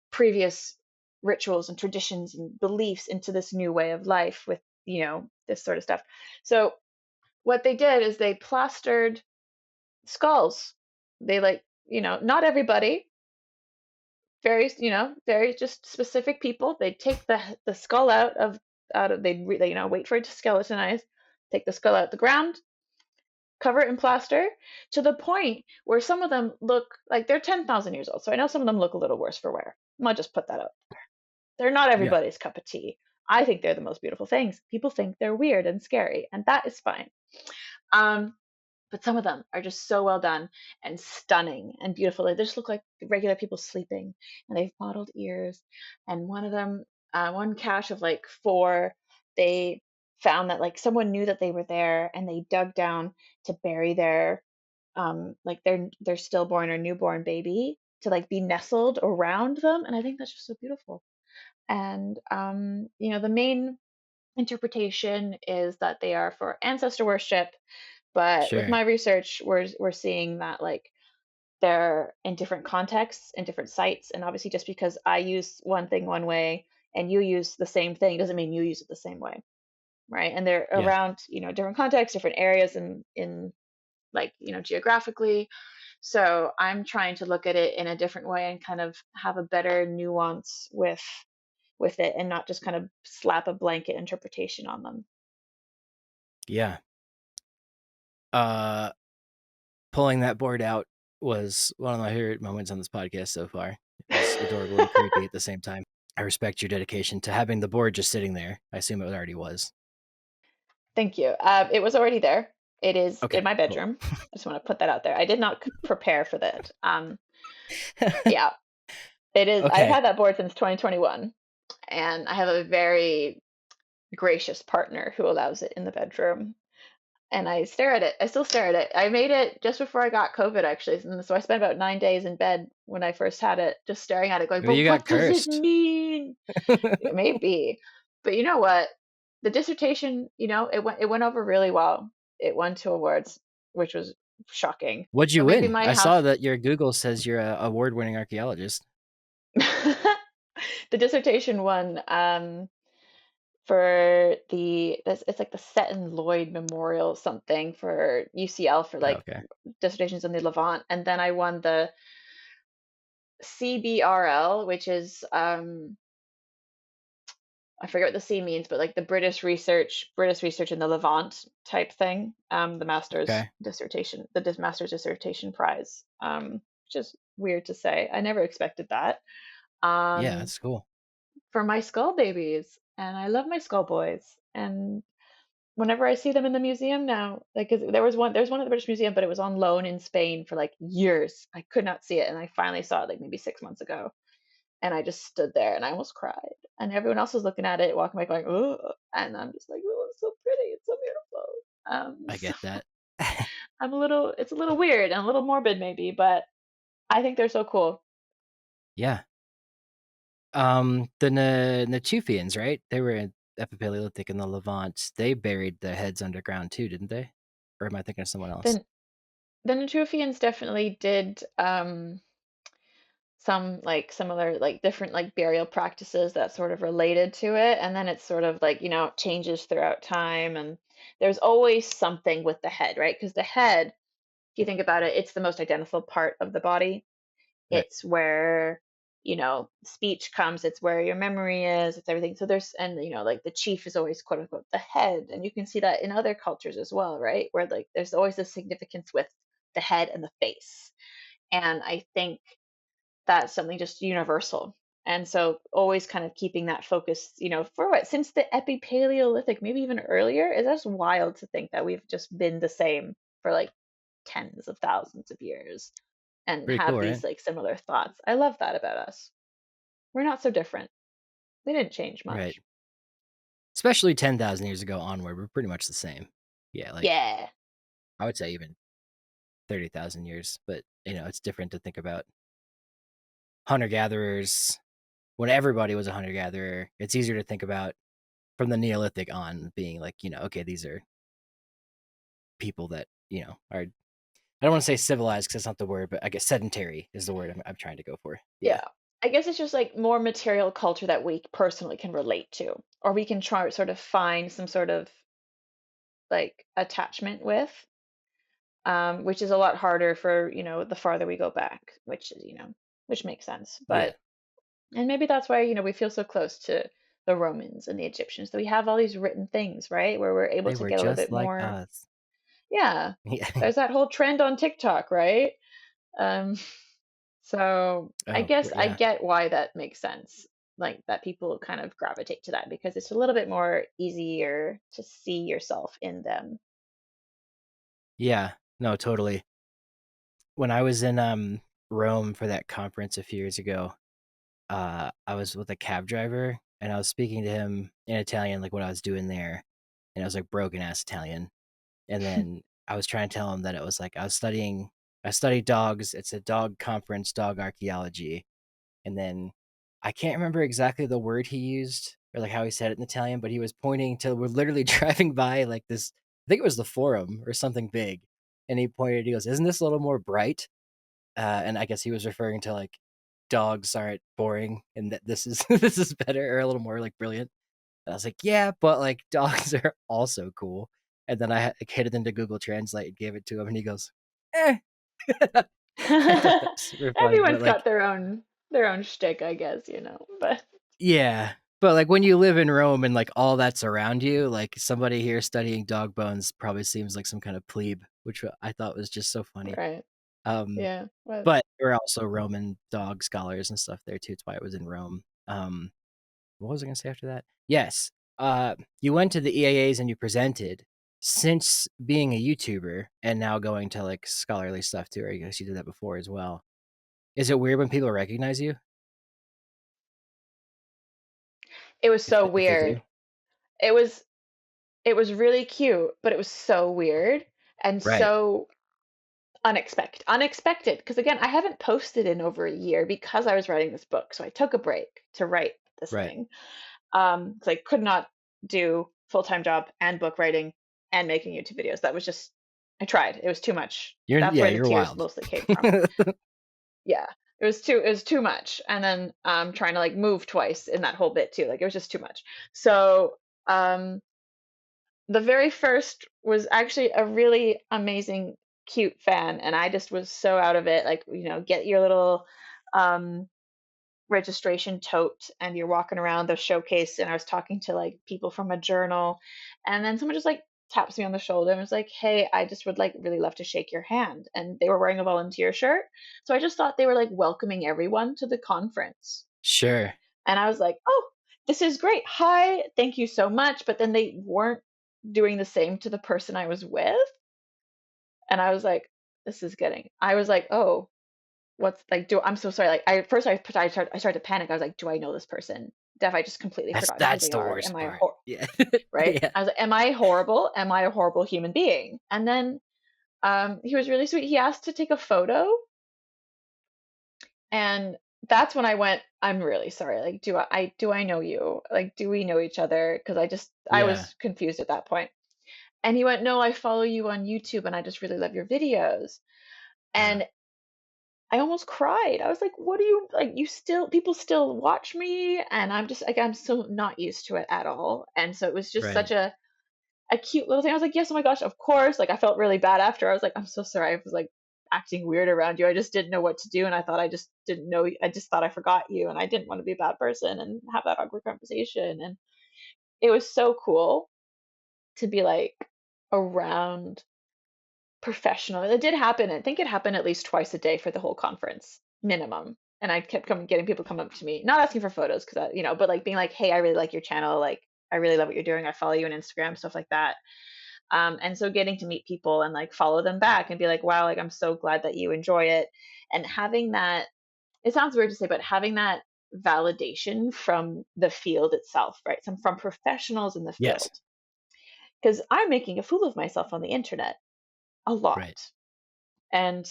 previous rituals and traditions and beliefs into this new way of life with this sort of stuff. So what they did is they plastered skulls. They like not everybody, very very just specific people. They'd take the skull out of they wait for it to skeletonize, take the skull out the ground, cover it in plaster, to the point where some of them look like they're 10,000 years old. So I know some of them look a little worse for wear. I'll just put that out. They're not Yeah. everybody's cup of tea. I think they're the most beautiful things. People think they're weird and scary, and that is fine. Um, but some of them are just so well done and stunning and beautiful. They just look like regular people sleeping, and they've mottled ears. And one of them, one cache of like 4, they found that like someone knew that they were there, and they dug down to bury their like their stillborn or newborn baby to like be nestled around them. And I think that's just so beautiful. And the main interpretation is that they are for ancestor worship, but with Sure. my research, we're seeing that like they're in different contexts, in different sites, and obviously just because I use one thing one way and you use the same thing doesn't mean you use it the same way, right? And they're Yeah. around different contexts, different areas in like geographically. So I'm trying to look at it in a different way and kind of have a better nuance with it and not just kind of slap a blanket interpretation on them. Yeah. Uh, Pulling that board out was one of my favorite moments on this podcast so far. It was adorable and creepy at the same time. I respect your dedication to having the board just sitting there. I assume it already was. Thank you. It was already there. It is in Okay, my cool. bedroom. I just want to put that out there. I did not prepare for that. Yeah, it is. I've Okay. had that board since 2021, and I have a very gracious partner who allows it in the bedroom. And I stare at it. I still stare at it. I made it just before I got COVID, actually. And so I spent about 9 days in bed when I first had it, just staring at it, going, Maybe "But you got what does it cursed. mean?" It may be, but you know what? The dissertation, it went over really well. It won 2 awards, which was shocking. What'd So you maybe win? my I saw house, that your Google says you're a award-winning archaeologist. the dissertation won for it's like the Seton Lloyd Memorial something for UCL for Oh, like okay. dissertations in the Levant, and then I won the CBRL, which is I forget what the C means, but like the British research in the Levant type thing. The master's Okay. dissertation, master's dissertation prize, which is weird to say. I never expected that. Yeah, Um, that's cool. for my skull babies, and I love my skull boys. And whenever I see them in the museum now, like 'cause there's one at the British Museum, but it was on loan in Spain for like years. I could not see it, and I finally saw it like maybe 6 months ago. And I just stood there and I almost cried. And everyone else was looking at it, walking by going, oh, and I'm just like, oh, it's so pretty, it's so beautiful. I So get that. it's a little weird and a little morbid maybe, but I think they're so cool. Yeah. The Natufians, right? They were in Epipaleolithic in the Levant. They buried their heads underground too, didn't they? Or am I thinking of someone else? Then the Natufians definitely did some like similar like different like burial practices that sort of related to it, and then it's sort of like changes throughout time, and there's always something with the head, right? Because the head, if you think about it, it's the most identifiable part of the body. Right. It's where speech comes, it's where your memory is, it's everything. So there's, and like the chief is always quote unquote the head, and you can see that in other cultures as well, right? Where like there's always a significance with the head and the face, and I think that's something just universal. And so always kind of keeping that focus, for what, since the Epipaleolithic, maybe even earlier, is just wild to think that we've just been the same for like tens of thousands of years and Pretty have cool, right? these like similar thoughts. I love that about us. We're not so different. We didn't change Right. much. Especially 10,000 years ago onward, we're pretty much the same. Yeah, like Yeah. I would say even 30,000 years, but it's different to think about hunter gatherers when everybody was a hunter gatherer. It's easier to think about from the Neolithic on being like, okay, these are people that, are, I don't want to say civilized because that's not the word, but I guess sedentary is the word I'm trying to go for. Yeah. Yeah. I guess it's just like more material culture that we personally can relate to, or we can try sort of find some sort of like attachment with, which is a lot harder for, the farther we go back, which is, which makes sense. Yeah. But, and maybe that's why, we feel so close to the Romans and the Egyptians, that we have all these written things, right? Where we're able They to were get a little just bit like more, us. yeah. Yeah. There's that whole trend on TikTok, right? Um, so I Oh, guess I yeah. get why that makes sense. Like that people kind of gravitate to that because it's a little bit more easier to see yourself in them. Yeah. No, totally. When I was in Rome for that conference a few years ago, I was with a cab driver and I was speaking to him in Italian, like what I was doing there, and I was like broken ass Italian. And then I was trying to tell him that it was like I studied dogs. It's a dog conference, dog archaeology. And then I can't remember exactly the word he used or like how he said it in Italian, but he was pointing to, we're literally driving by like this, I think it was the forum or something big. And he pointed, he goes, "Isn't this a little more bright?" And I guess he was referring to like dogs aren't boring and that this is this is better or a little more like brilliant. And I was like, yeah, but like dogs are also cool. And then I hit it into Google Translate and gave it to him, and he goes, "Eh." I thought that was super funny, but Everyone's like, got their own shtick, I guess, But yeah, but like when you live in Rome and like all that's around you, like somebody here studying dog bones probably seems like some kind of plebe, which I thought was just so funny. right, Um, yeah. Well, but there were also Roman dog scholars and stuff there too. It's why it was in Rome. What was I gonna say after that? Yes. You went to the EAAs and you presented. Since being a YouTuber and now going to like scholarly stuff too, or I guess you did that before as well. Is it weird when people recognize you? it was so If they do? weird. It was it was really cute, but it was so weird and Right, so unexpected. Because again, I haven't posted in over a year because I was writing this book, so I took a break to write this right. thing. So I could not do full-time job and book writing and making YouTube videos. That was just, I tried. It was too much. That's where the You're tears wild. mostly came from. Yeah, it was too much, and then trying to like move twice in that whole bit too, like it was just too much. So um the very first was actually a really amazing cute fan, and I just was so out of it, like get your little um registration tote and you're walking around the showcase, and I was talking to like people from a journal, and then someone just like taps me on the shoulder and was like, hey, I just would like really love to shake your hand, and they were wearing a volunteer shirt, so I just thought they were like welcoming everyone to the conference, Sure. and I was like, oh, this is great, hi, thank you so much, but then they weren't doing the same to the person I was with, and I was like, I was like, oh, what's like, do I'm so sorry. Like I first I started to panic. I was like, do I know this person? Have I just completely forgotten who That's they the are? Am worst I part. Yeah. right? Yeah. I was like, am I horrible? Am I a horrible human being? And then he was really sweet. He asked to take a photo, and that's when I went, I'm really sorry. Like, do I know you? Like, do we know each other? Because I Yeah. was confused at that point. And he went, no, I follow you on YouTube, and I just really love your videos. Uh, And I almost cried. I was like, what do you like? You still, people still watch me, and I'm just like, I'm so not used to it at all. And so it was just such right. a cute little thing. I was like, yes, oh my gosh, of course. Like I felt really bad after. I was like, I'm so sorry. I was like acting weird around you. I just didn't know what to do, and I thought I just didn't know. I just thought I forgot you, and I didn't want to be a bad person and have that awkward conversation. And it was so cool to be like around professional. It did happen. I think it happened at least twice a day for the whole conference, minimum. And I kept coming, getting people come up to me, not asking for photos, because but like being like, "Hey, I really like your channel. Like, I really love what you're doing. I follow you on Instagram, stuff like that." And so getting to meet people and like follow them back and be like, "Wow, like I'm so glad that you enjoy it," and having that. It sounds weird to say, but having that validation from the field itself, right? Some from professionals in the Yes. field, because I'm making a fool of myself on the internet a lot. Right. And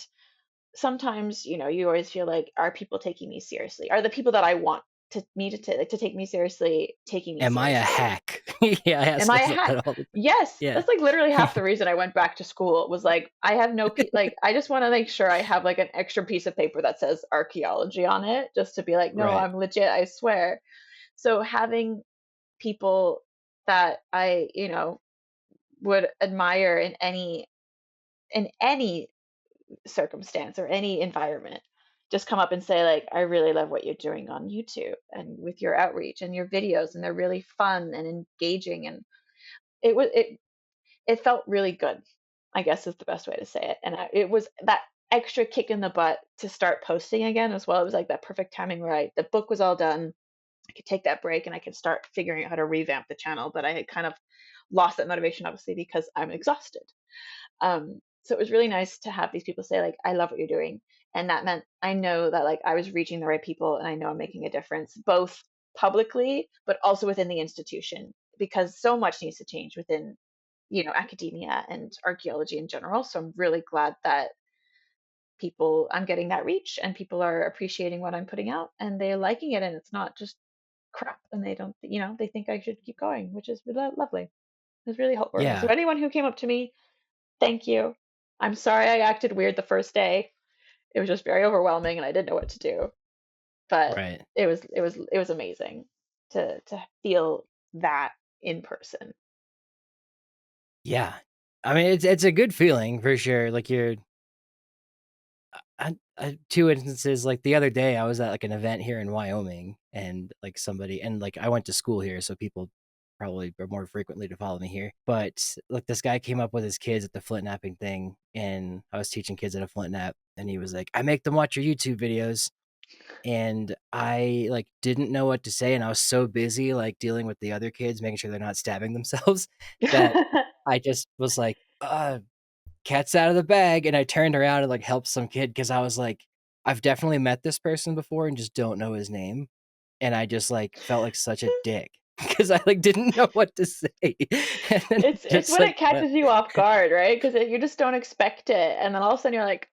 sometimes, you always feel like, are people taking me seriously? Are the people that I want to take me seriously taking me Am I a seriously? hack? Yeah, I Am ask I a myself hack? that all the time. Yes, Yeah. that's like literally half the reason I went back to school. It was like I have no like I just want to make sure I have like an extra piece of paper that says archaeology on it, just to be like, no, Right. I'm legit, I swear. So having people that I, would admire in any circumstance or any environment, just come up and say like, I really love what you're doing on YouTube and with your outreach and your videos, and they're really fun and engaging. And it felt really good, I guess is the best way to say it. And it was that extra kick in the butt to start posting again as well. It was like that perfect timing where the book was all done. I could take that break and I could start figuring out how to revamp the channel, but I had kind of lost that motivation, obviously, because I'm exhausted. So it was really nice to have these people say like, I love what you're doing. And that meant I know that like I was reaching the right people, and I know I'm making a difference both publicly but also within the institution, because so much needs to change within, academia and archaeology in general. So I'm really glad that I'm getting that reach, and people are appreciating what I'm putting out, and they're liking it, and it's not just crap, and they don't, they think I should keep going, which is really lovely. It was really heartwarming. So Yeah. anyone who came up to me, thank you. I'm sorry I acted weird the first day. It was just very overwhelming and I didn't know what to do. But Right. it was amazing to feel that in person. Yeah. I mean, it's a good feeling for sure. Like two instances. Like the other day, I was at like an event here in Wyoming, and like somebody, and like I went to school here, so people probably are more frequently to follow me here. But like this guy came up with his kids at the flint napping thing, and I was teaching kids at a flint nap, and he was like, "I make them watch your YouTube videos." And I like didn't know what to say, and I was so busy like dealing with the other kids, making sure they're not stabbing themselves, that I just was like, cat's out of the bag. And I turned around and like helped some kid, because I was like, I've definitely met this person before and just don't know his name. And I just like felt like such a dick because I like didn't know what to say. And then It's just when like it catches you off guard, right? Because you just don't expect it, and then all of a sudden you're like,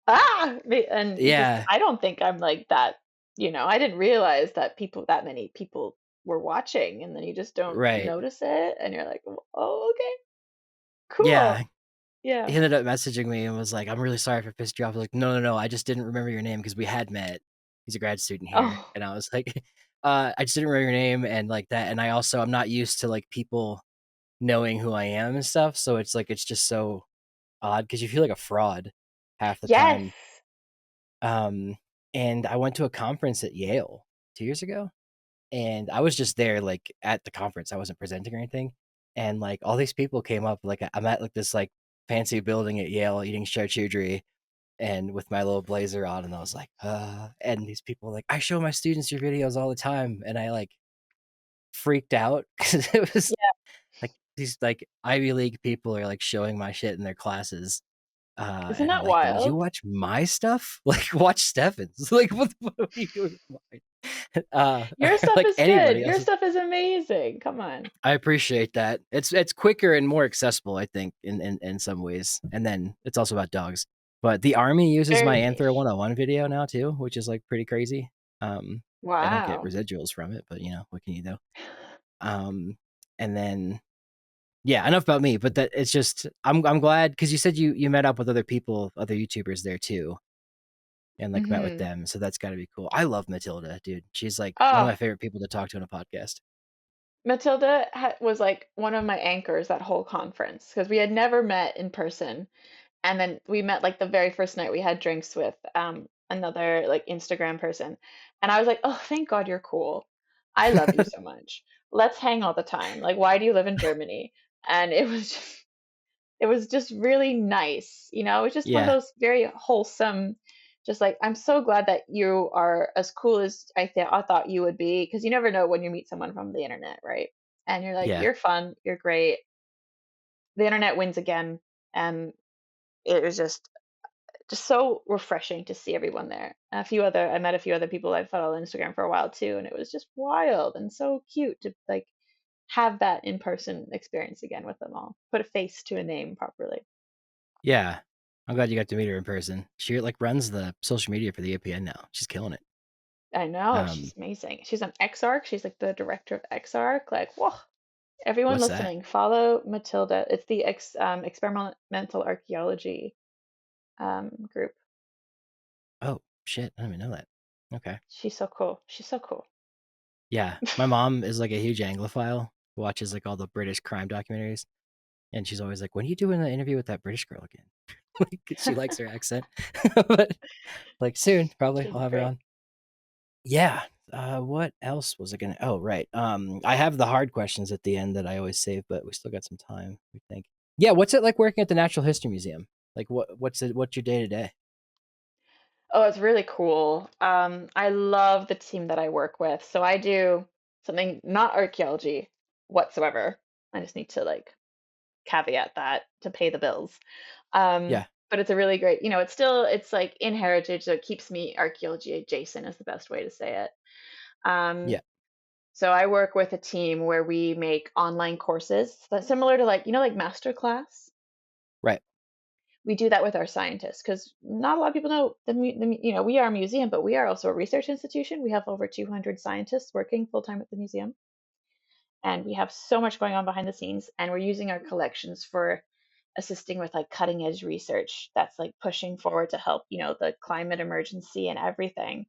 and because yeah, I don't think I'm like that. I didn't realize that many people were watching, and then you just don't right. notice it, and you're like, oh, okay, Yeah. cool, yeah. He ended up messaging me and was like, "I'm really sorry if I pissed you off." I was like, "No, no, no. I just didn't remember your name because we had met. He's a grad student here." Oh, And I was like, I just didn't remember your name and like that. And I'm not used to like people knowing who I am and stuff. So it's like, it's just so odd because you feel like a fraud half the yes. time. Um, and I went to a conference at Yale 2 years ago, and I was just there like at the conference. I wasn't presenting or anything. And like all these people came up, like I'm at like this like fancy building at Yale eating charcuterie and with my little blazer on, and I was like, and these people were like, I show my students your videos all the time, and I like freaked out because it was Yeah. like these like Ivy League people are like showing my shit in their classes. Isn't And I'm that like, "Would you wild? watch my stuff? Like, watch Stefan's. Like, what are you doing with mine?" Your stuff Like is good. anybody Your else. stuff is amazing. Come on. I appreciate that. It's quicker and more accessible, I think, in some ways. And then it's also about dogs. But the army uses my Very Anthro niche. 101 video now too, which is like pretty crazy. Um, I don't get Wow. residuals from it, but you know, what can you do? Um, and then yeah, enough about me, but that it's just I'm glad because you said you met up with other people, other YouTubers there too, and like met with Hmm. them. So that's got to be cool. I love Matilda, dude. She's like one of Oh, my favorite people to talk to in a podcast. Matilda was like one of my anchors that whole conference because we had never met in person. And then we met like the very first night we had drinks with another like Instagram person. And I was like, "Oh, thank God you're cool. I love you so much. Let's hang all the time. Like, why do you live in Germany?" And it was just really nice. You know, it was just one of Yeah, those very wholesome, just like, I'm so glad that you are as cool as I thought you would be, because you never know when you meet someone from the internet, right? And you're like, yeah, you're fun, you're great. The internet wins again. And it was just so refreshing to see everyone there. I met a few other people I followed on Instagram for a while too, and it was just wild and so cute to like have that in-person experience again with them all. Put a face to a name properly. yeah. I'm glad you got to meet her in person. She like runs the social media for the APN now. She's killing it. I know, Um, she's amazing. She's on XArc. She's like the director of XArc. Like, whoa, everyone what's that? listening, follow Matilda. It's the experimental archaeology group. Oh shit, I didn't even know that. Okay. She's so cool. She's so cool. Yeah, my mom is like a huge Anglophile. Watches like all the British crime documentaries, and she's always like, "When are you doing the interview with that British girl again?" Like, 'cause she likes her accent. But like soon, probably She's I'll have her great. on. Yeah. What else was I gonna? Oh, right. I have the hard questions at the end that I always save, but we still got some time. We think. Yeah. What's it like working at the Natural History Museum? Like, what's it? What's your day to day? Oh, it's really cool. I love the team that I work with. So I do something not archaeology whatsoever. I just need to like caveat that to pay the bills. Yeah. But it's a really great, it's like in heritage, so it keeps me archaeology adjacent is the best way to say it. Um, Yeah. so I work with a team where we make online courses that's similar to like, like masterclass. Right. We do that with our scientists because not a lot of people know we are a museum, but we are also a research institution. We have over 200 scientists working full time at the museum, and we have so much going on behind the scenes. And we're using our collections for assisting with like cutting edge research that's like pushing forward to help the climate emergency and everything.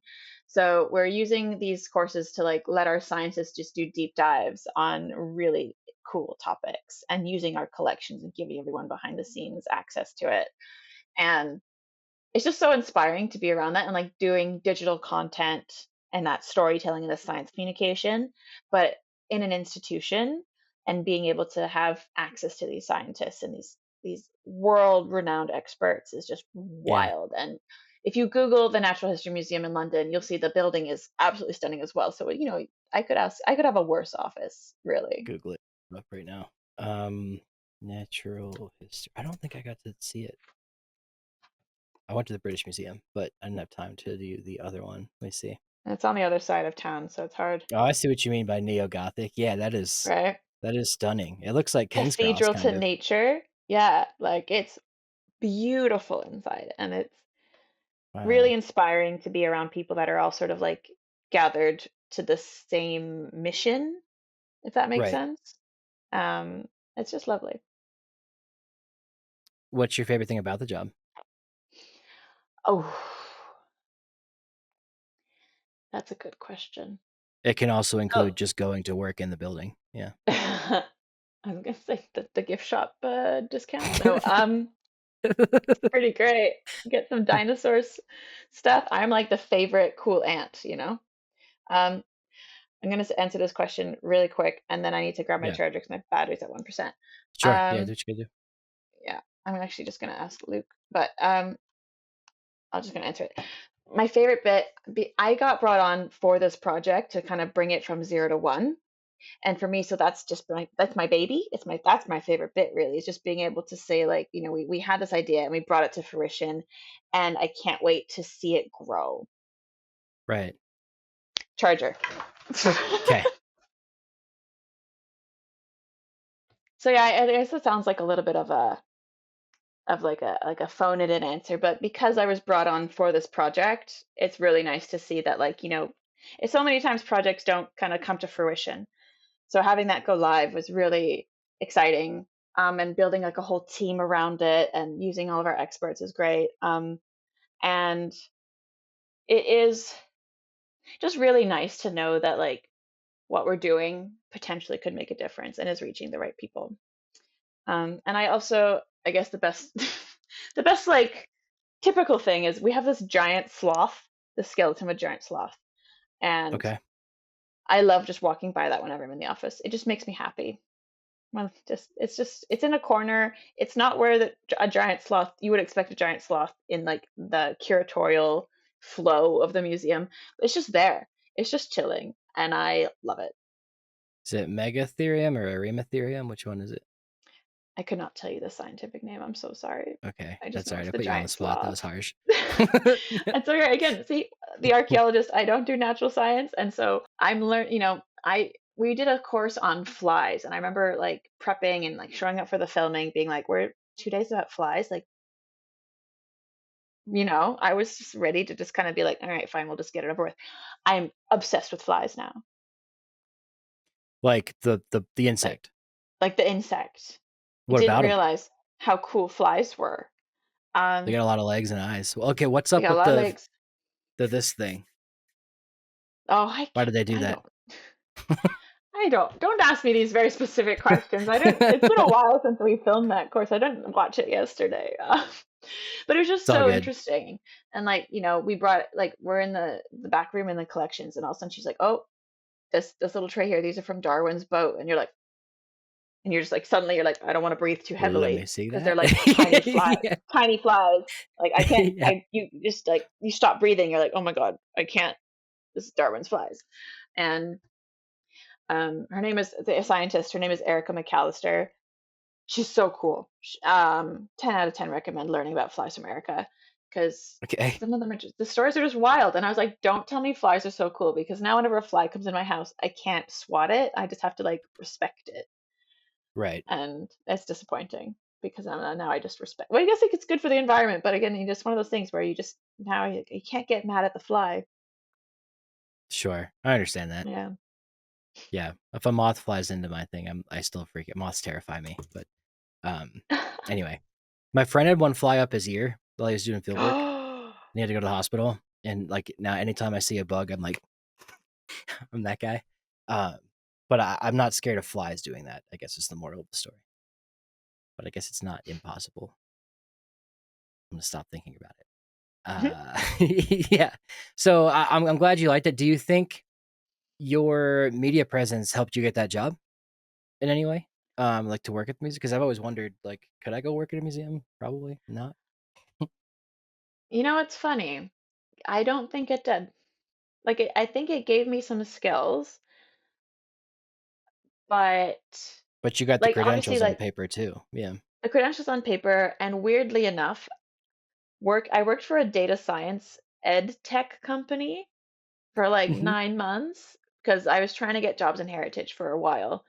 So we're using these courses to like let our scientists just do deep dives on really cool topics and using our collections and giving everyone behind the scenes access to it. And it's just so inspiring to be around that and like doing digital content and that storytelling and the science communication, but in an institution and being able to have access to these scientists and these world renowned experts is just Yeah. wild. And if you Google the Natural History Museum in London, you'll see the building is absolutely stunning as well. So, I could have a worse office, really. Google it up right now. Um, Natural history. I don't think I got to see it. I went to the British Museum, but I didn't have time to do the other one. Let me see. And it's on the other side of town, so it's hard, Oh, I see what you mean by neo Gothic. Yeah, right? that is stunning. It looks like King's Cross, Cathedral to kind of. nature. Yeah, like it's beautiful inside, and it's really Wow. inspiring to be around people that are all sort of like gathered to the same mission, if that makes Right. sense. um it's just lovely. What's your favorite thing about the job? Oh, that's a good question. It can also Oh, include just going to work in the building. Yeah. I was gonna say the gift shop discount. No, it's pretty great. Get some dinosaurs stuff. I'm like the favorite cool aunt. um I'm going to answer this question really quick, and then I need to grab my Yeah. charger because my battery's at 1%. Sure. Yeah, do Um, what you gotta do. yeah, I'm actually just going to ask Luke, but I'm just going to answer it. My favorite bit, I got brought on for this project to kind of bring it from zero to one. And for me, so that's my baby. That's my favorite bit really, is just being able to say like, we had this idea and we brought it to fruition, and I can't wait to see it grow. Right. Charger. Okay. So yeah, I guess it sounds like a little bit of a phone it in answer, but because I was brought on for this project, it's really nice to see that like, it's so many times projects don't kind of come to fruition. So having that go live was really exciting. And building like a whole team around it and using all of our experts is great. And it is just really nice to know that like what we're doing potentially could make a difference and is reaching the right people. And I also, I guess the best, the best like typical thing is we have this giant sloth, the skeleton of a giant sloth, and Okay. I love just walking by that whenever I'm in the office. It just makes me happy. Well, it's in a corner. It's not where a giant sloth you would expect a giant sloth in like the curatorial flow of the museum. It's just there. It's just chilling, and I love it. Is it Megatherium or Arimatherium? Which one is it? I could not tell you the scientific name. I'm so sorry. Okay, I just that's know all right. it's I the put you on the giant spot. That sloth. was harsh. It's okay. Again, see, the archaeologist, I don't do natural science, and so I'm learn. I we did a course on flies, and I remember like prepping and like showing up for the filming, being like, "We're 2 days about flies." Like, I was just ready to just kind of be like, "All right, fine, we'll just get it over with." I'm obsessed with flies now, Like the like insect. like the insect. I What didn't about them? realize how cool flies were. They Um, got a lot of legs and eyes. Well, okay, what's they up got a with lot of legs. the this thing? Oh, Why did they do I that? don't. Don't ask me these very specific questions. I didn't. It's been a while since we filmed that course. I didn't watch it yesterday, but it was just It's all so good. interesting. And like we brought like we're in the back room in the collections, and all of a sudden she's like, "Oh, this little tray here. These are from Darwin's boat." And you're just like suddenly you're like, "I don't want to breathe too Let me heavily see because they're that. like Yeah. tiny flies. Like I can't. Yeah. You just like you stop breathing. You're like, oh my god, I can't. This is Darwin's flies, and her name is the scientist. Her name is Erica McAllister. She's so cool. 10 out of 10 recommend learning about flies from Erica because Okay. some of them are just, the stories are just wild. And I was like, don't tell me flies are so cool because now whenever a fly comes in my house, I can't swat it. I just have to like respect it. Right. And it's disappointing because now I just respect. Well, I guess like, it's good for the environment, but again, you just one of those things where you just now you can't get mad at the fly. Sure. I understand that. Yeah. Yeah. If a moth flies into my thing, I still freak it. Moths terrify me. But um anyway. My friend had one fly up his ear while he was doing field work. And he had to go to the hospital. And like now anytime I see a bug, I'm like I'm that guy. Um but I'm not scared of flies doing that, I guess is the moral of the story. But I guess it's not impossible. I'm gonna stop thinking about it. Yeah. So I'm glad you liked it. Do you think your media presence helped you get that job in any way? Like to work at the museum? Because I've always wondered, like, could I go work at a museum? Probably not. It's funny. I don't think it did. Like I think it gave me some skills, but But you got the like obviously credentials on like paper too. Yeah. the credentials on paper, and weirdly enough, I worked for a data science ed tech company for like Hmm. 9 months because I was trying to get jobs in heritage for a while,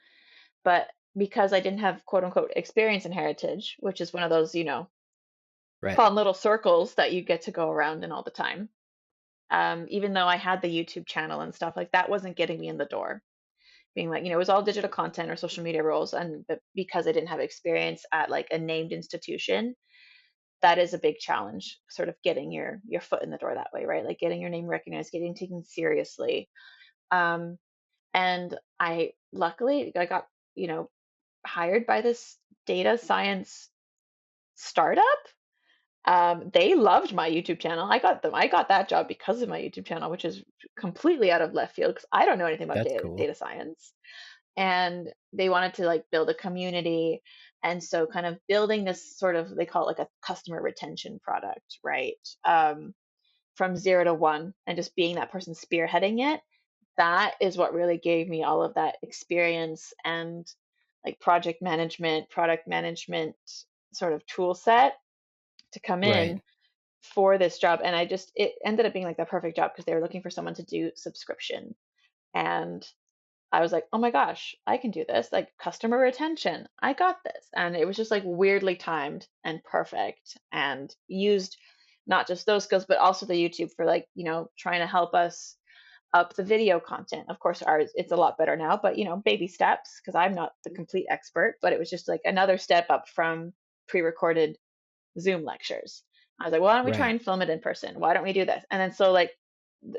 but because I didn't have quote unquote experience in heritage, which is one of those, Right. fun little circles that you get to go around in all the time. Even though I had the YouTube channel and stuff, like that wasn't getting me in the door. Being like, it was all digital content or social media roles, but because I didn't have experience at like a named institution, that is a big challenge, sort of getting your foot in the door that way, right? Like getting your name recognized, getting taken seriously. Um, and I luckily I got, hired by this data science startup. They loved my YouTube channel. I got that job because of my YouTube channel, which is completely out of left field because I don't know anything about That's cool. data science. And they wanted to like build a community, and so kind of building this sort of, they call it like a customer retention product, right? From 0 to 1, and just being that person spearheading it, that is what really gave me all of that experience and like project management, product management sort of tool set to come Right. in for this job. And it ended up being like the perfect job because they were looking for someone to do subscription. And I was like, oh my gosh, I can do this. Like customer retention, I got this. And it was just like weirdly timed and perfect and used not just those skills, but also the YouTube for like, trying to help us up the video content. Of course, ours, it's a lot better now, but baby steps because I'm not the complete expert, but it was just like another step up from pre recorded Zoom lectures. I was like, well, why don't we try Right. and film it in person? Why don't we do this? And then so like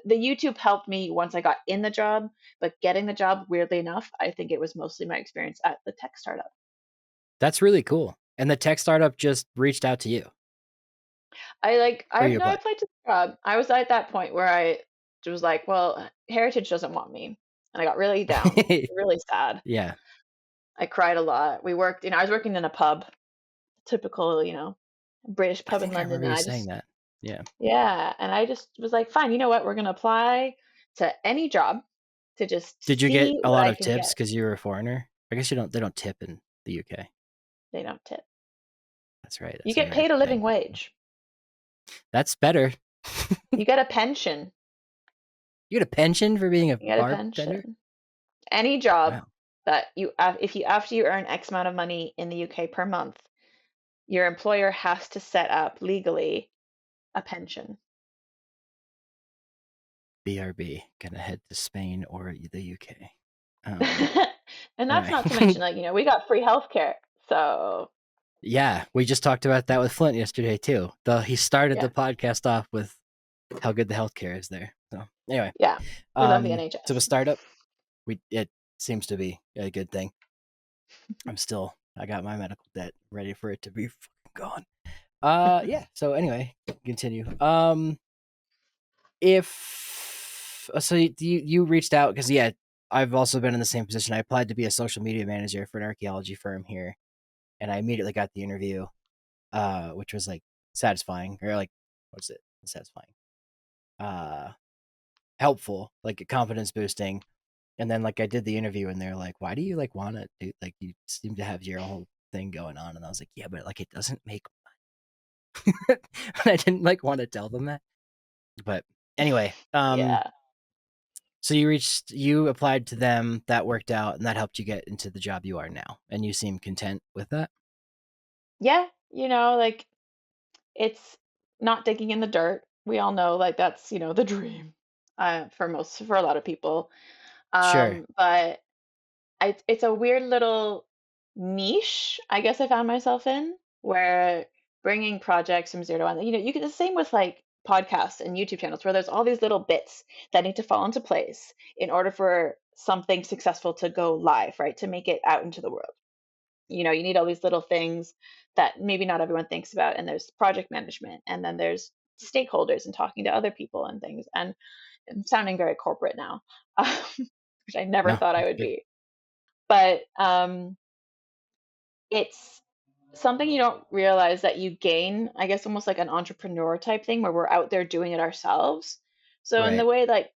the YouTube helped me once I got in the job, but getting the job, weirdly enough, I think it was mostly my experience at the tech startup. That's really cool. And the tech startup just reached out to you, or I you no, I applied. applied to the job. I was at that point where I was like, well, Heritage doesn't want me. And I got really down, really sad. Yeah. I cried a lot. I was working in a pub, typical, British I pub in think I London. remember And you saying that. Yeah. yeah, and I just was like, fine, you know what? We're going to apply to any job to just Did you get see a what lot I of can tips get. because you were a foreigner? I guess they don't tip in the UK. They don't tip. That's right. You That's an get paid a American living thing. wage. That's better. You get a pension. You get a pension for being a You get a bartender? pension. Any job Wow. that if you after you earn X amount of money in the UK per month, your employer has to set up legally a pension. BRB. Gonna head to Spain or the UK. And that's Anyway. not to mention like, we got free healthcare. So, Yeah, we just talked about that with Flint yesterday too. He started yeah. the podcast off with how good the healthcare is there. So anyway, Yeah. We love the so a NHS. startup, it seems to be a good thing. I got my medical debt ready for it to be fucking gone. Yeah. So anyway, continue. If so, you reached out because yeah, I've also been in the same position. I applied to be a social media manager for an archaeology firm here, and I immediately got the interview, which was like satisfying or like what's it satisfying, uh, helpful, like confidence boosting. And then like I did the interview, and they're like, "Why do you like want to do like you seem to have your whole thing going on?" And I was like, "Yeah, but like it doesn't make." I didn't like want to tell them that, but anyway, Yeah. so you applied to them, that worked out, and that helped you get into the job you are now, and you seem content with that. Yeah, like it's not digging in the dirt. We all know like that's, the dream for a lot of people. Sure. But it's a weird little niche, I guess I found myself in, where bringing projects from zero to one, you get the same with like podcasts and YouTube channels where there's all these little bits that need to fall into place in order for something successful to go live, right? To make it out into the world. You need all these little things that maybe not everyone thinks about. And there's project management, and then there's stakeholders and talking to other people and things. And I'm sounding very corporate now, which I never No, thought I that's would good. be. But it's something you don't realize that you gain, I guess, almost like an entrepreneur type thing where we're out there doing it ourselves. So in the Right. way like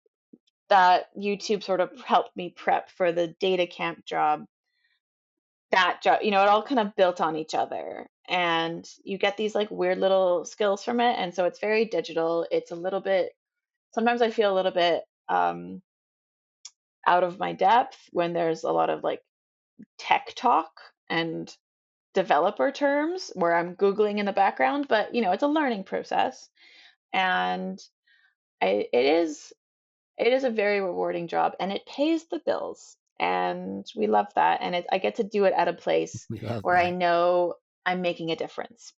that YouTube sort of helped me prep for the data camp job, that job, it all kind of built on each other. And you get these like weird little skills from it. And so it's very digital. It's a little bit, sometimes I feel a little bit out of my depth when there's a lot of like tech talk and developer terms where I'm Googling in the background, but it's a learning process. And it is a very rewarding job, and it pays the bills. And we love that. And I get to do it at a place We love where I that. know I'm making a difference.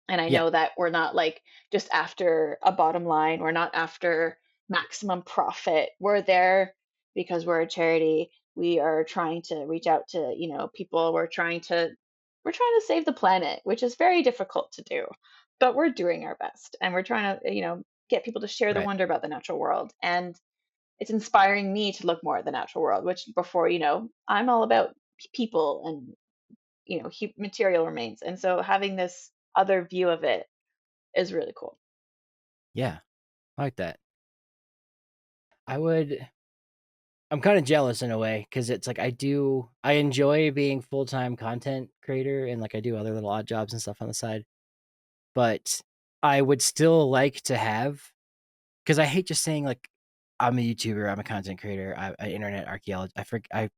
And I Yeah. know that we're not like just after a bottom line, we're not after maximum profit. We're there because we're a charity. We are trying to reach out to, people. We're trying to save the planet, which is very difficult to do. But we're doing our best, and we're trying to, get people to share the Right. wonder about the natural world. And it's inspiring me to look more at the natural world, which before, I'm all about people and, material remains. And so having this other view of it is really cool. Yeah. I like that. I would. I'm kind of jealous in a way because it's like I enjoy being full-time content creator and like I do other little odd jobs and stuff on the side, but I would still like to have, because I hate just saying like I'm a YouTuber, I'm a content creator, I'm an internet archaeologist. I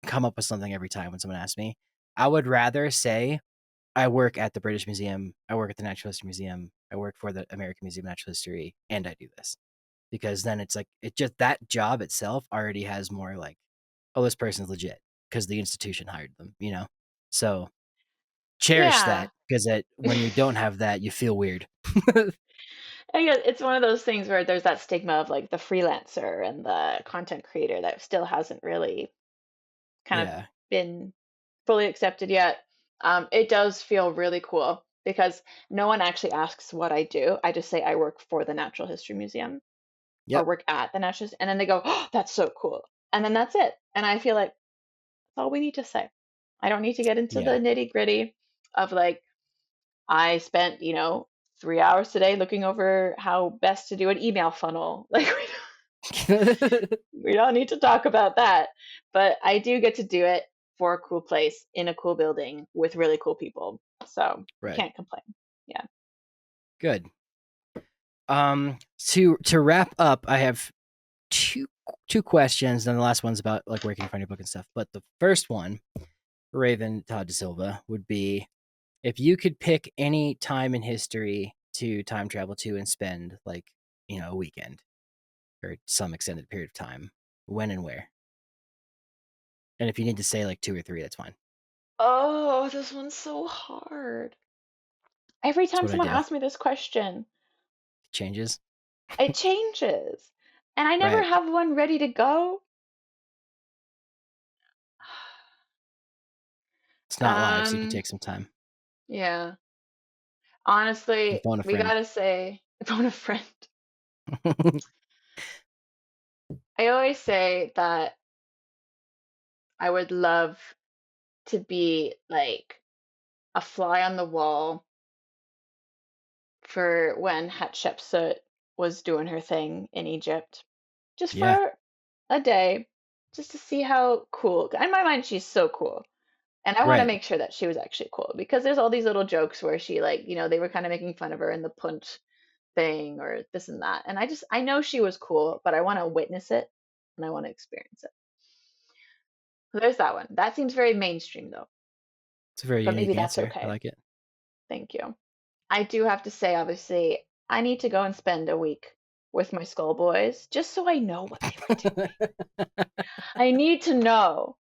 come up with something every time when someone asks me. I would rather say I work at the British Museum, I work at the Natural History Museum, I work for the American Museum of Natural History, and I do this, because then it's like it just that job itself already has more like, oh, this person's legit because the institution hired them, you know. So cherish Yeah. that, because when you don't have that, you feel weird. I guess it's one of those things where there's that stigma of like the freelancer and the content creator that still hasn't really kind of Yeah. been fully accepted yet. It does feel really cool because no one actually asks what I do. I just say I work for the Natural History Museum or Yep. work at the Natural History, and then they go, "Oh, that's so cool," and then that's it. And I feel like that's all we need to say. I don't need to get into the Yeah. nitty gritty of like I spent, 3 hours today looking over how best to do an email funnel. Like we don't need to talk about that. But I do get to do it for a cool place in a cool building with really cool people. So Right. can't complain. Yeah. Good. To wrap up, I have two questions, and the last one's about like where can you find your book and stuff. But the first one, Raven Todd DaSilva, would be, if you could pick any time in history to time travel to and spend like, a weekend or some extended period of time, when and where? And if you need to say like two or three, that's fine. Oh, this one's so hard. Every That's time what I someone do. asks me this question, It changes. it changes. And I never Right. have one ready to go. It's not live, so you can Um, take some time. yeah. You Honestly, phone a we friend. gotta say, phone a friend. I always say that I would love to be like a fly on the wall for when Hatshepsut was doing her thing in Egypt, just Yeah. for a day, just to see how cool. In my mind, she's so cool. And I want to Right. make sure that she was actually cool because there's all these little jokes where she like, they were kind of making fun of her in the punt thing or this and that. And I know she was cool, but I want to witness it and I want to experience it. So there's that one. That seems very mainstream though, It's a very but maybe unique that's answer. I okay. like it. Thank you. I do have to say, obviously, I need to go and spend a week with my Skull Boys just so I know what they were doing. I need to know.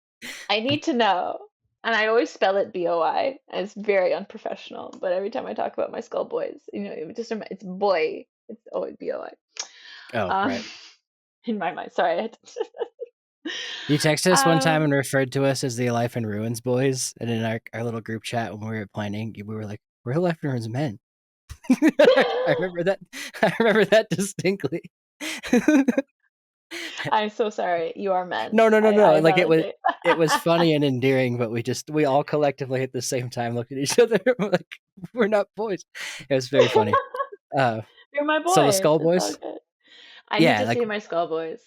I need to know. And I always spell it BOI. And it's very unprofessional. But every time I talk about my Skull Boys, it's boy. It's always BOI. Oh, Um, right. in my mind. Sorry. You texted us one time um, and referred to us as the Life in Ruins boys, and in our little group chat when we were planning, we were like, "We're Life in Ruins men." I remember that. I remember that distinctly. I'm so sorry. You are men. No, no, no, I no. Like it was, validate. it was funny and endearing, but we all collectively at the same time looked at each other like, we're not boys. It was very funny. Uh, You're my so the boys. Skull It's all Boys, good. I need yeah, to like see my Skull Boys.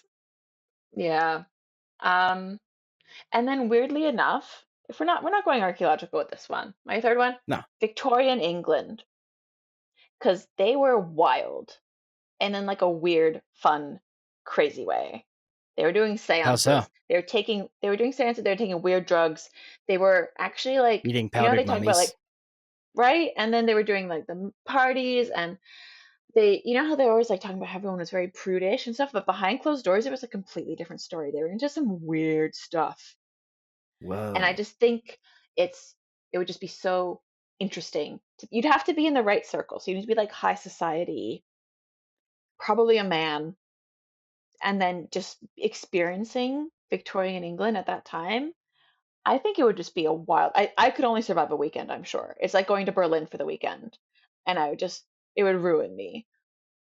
Yeah. Um, and then weirdly enough, if we're not going archaeological with this one. My third one, no, Victorian England, because they were wild and in like a weird, fun, crazy way. They were doing how so? seances. They were doing seances, they were taking weird drugs. They were actually like, Eating how they powdered talk about like, mummies. right? And then they were doing like the parties and how they're always like talking about how everyone was very prudish and stuff, but behind closed doors, it was a completely different story. They were into some weird stuff. And I Whoa, just think it would just be so interesting. You'd have to be in the right circle. So you need to be like high society, probably a man, and then just experiencing Victorian England at that time. I think it would just be a wild. I could only survive a weekend, I'm sure. It's like going to Berlin for the weekend. And it would ruin me,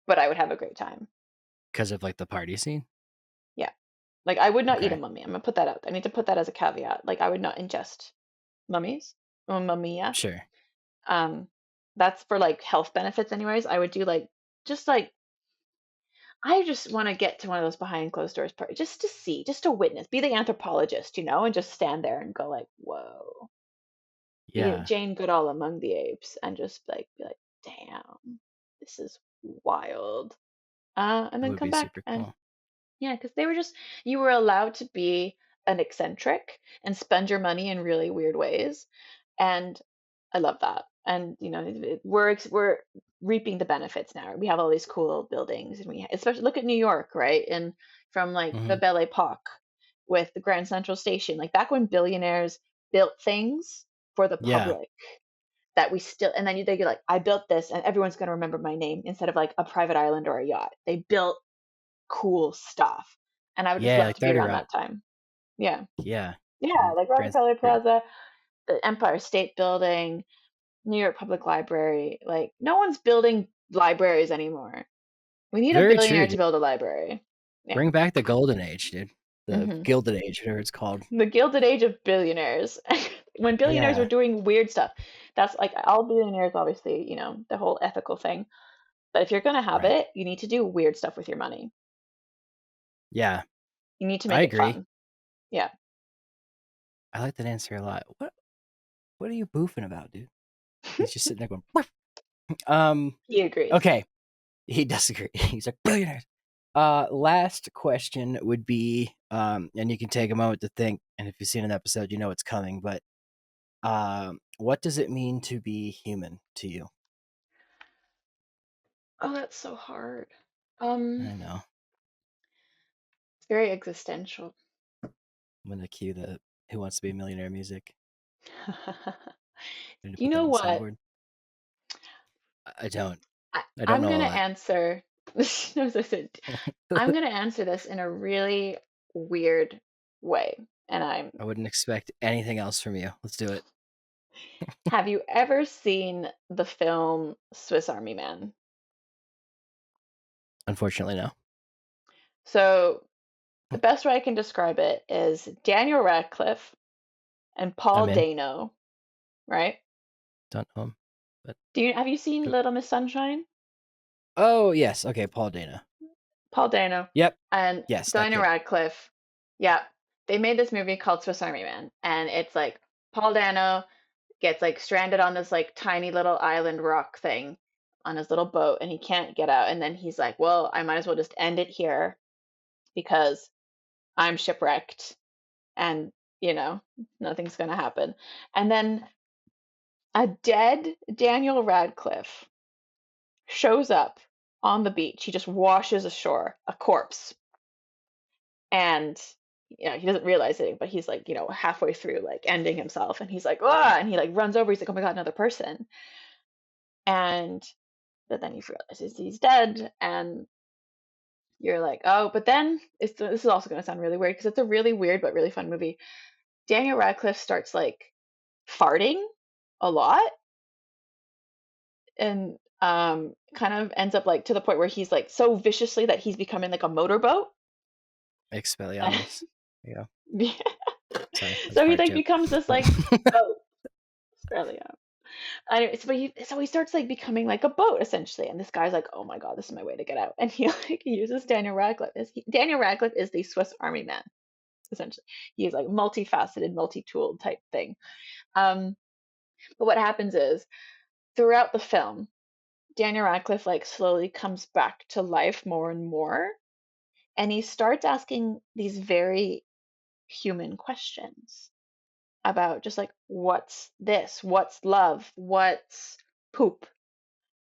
but I would have a great time. because of like the party scene. Yeah. Like I would not eat a Okay, mummy. I'm gonna put that out. I need to put that as a caveat. Like I would not ingest mummies or mumia. sure. Um, that's for like health benefits anyways. I would do like just like I just want to get to one of those behind closed doors parties just to see, just to witness, be the anthropologist, and just stand there and go like, whoa, be Yeah, Jane Goodall among the apes and just like be like, damn, this is wild. And it then would come be back super and cool. yeah, because they were just, you were allowed to be an eccentric and spend your money in really weird ways. And I love that. And, we're reaping the benefits now. We have all these cool buildings, and especially look at New York, right? And from like the Hmm. Belle Epoque with the Grand Central Station, like back when billionaires built things for the Yeah, public that we still, and then they get like, I built this and everyone's going to remember my name instead of like a private island or a yacht. They built cool stuff. And I would just yeah, love like to be Dirty around Rock. that time. Yeah. Yeah, Yeah, and like Grand Rockefeller Century. Plaza, the Empire State Building, New York Public Library. Like, no one's building libraries anymore. We need a Very true, billionaire to dude. build a library. Yeah. Bring back the golden age, dude. The hmm Gilded Age, whatever it's called. The Gilded Age of billionaires. When billionaires were Yeah, doing weird stuff. That's like all billionaires, obviously, the whole ethical thing. But if you're going to have right. it, you need to do weird stuff with your money. Yeah, You need to I make it agree. fun. Yeah. I like that answer a lot. What are you boofing about, dude? He's just sitting there going, "Woof." um, He agrees. okay. He does agree. He's like, billionaires. Last question would be, and you can take a moment to think, and if you've seen an episode, you know it's coming, but what does it mean to be human to you? Oh, that's so hard. I know. It's very existential. I'm gonna cue the Who Wants to Be a Millionaire music. I'm gonna You put that know on the what? soundboard. I don't. I, I don't I'm know a gonna lot. answer. No, listen. I'm gonna answer this in a really weird way. And I wouldn't expect anything else from you. Let's do it. have you ever seen the film Swiss Army Man? Unfortunately, no. So the best way I can describe it is Daniel Radcliffe and I'm Paul in. Dano, right? Don't know him, but Have you seen go. Little Miss Sunshine? Oh yes, okay. Paul Dana. Paul Dano Yep. and Yes, that Daniel kid. Radcliffe. Yeah, they made this movie called Swiss Army Man, and it's like Paul Dano gets like stranded on this like tiny little island rock thing on his little boat, and he can't get out. And then he's like, "Well, I might as well just end it here because I'm shipwrecked, and you know nothing's gonna happen." And then a dead Daniel Radcliffe shows up on the beach. He just washes ashore a corpse, and he doesn't realize it, but he's like halfway through like ending himself, and he's like ah, and he like runs over. He's like, oh my god, another person. And but then he realizes he's dead, and you're like, oh, but then this is also going to sound really weird because it's a really weird but really fun movie. Daniel Radcliffe starts like farting a lot, and kind of ends up like to the point where he's like so viciously that he's becoming like a motorboat. Expelliarmus. Yeah. Sorry, that's a So he fart like joke. becomes this like boat. Australia. Anyway, so he starts like becoming like a boat essentially, and this guy's like, "Oh my God, this is my way to get out." And he like uses Daniel Radcliffe. Daniel Radcliffe is the Swiss Army Man essentially. He's like multifaceted, multi-tooled type thing. Um, but what happens is throughout the film, Daniel Radcliffe like slowly comes back to life more and more, and he starts asking these very human questions about just like what's this, what's love, what's poop,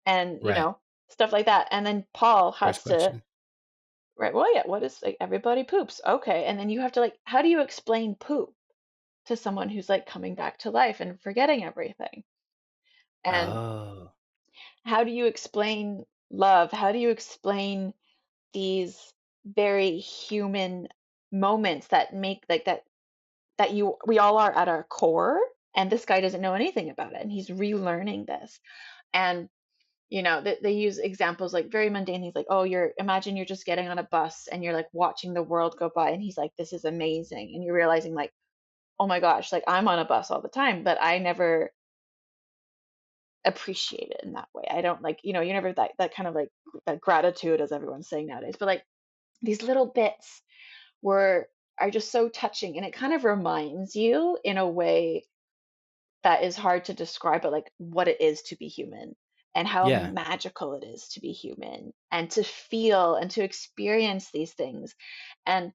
and Right. stuff like that. And then Paul First has to, question. right, well, yeah, what is like everybody poops, okay, and then you have to like, how do you explain poop to someone who's like coming back to life and forgetting everything? And Oh, how do you explain love? How do you explain these very human moments that make like that we all are at our core, and this guy doesn't know anything about it, and he's relearning this. And they use examples like very mundane things like, oh, imagine you're just getting on a bus and you're like watching the world go by, and he's like, this is amazing, and you're realizing like, oh my gosh, like I'm on a bus all the time, but I never appreciate it in that way. I don't like, you never that kind of like that gratitude as everyone's saying nowadays, but like these little bits were are just so touching, and it kind of reminds you in a way that is hard to describe, but like what it is to be human and how Yeah. magical it is to be human and to feel and to experience these things. And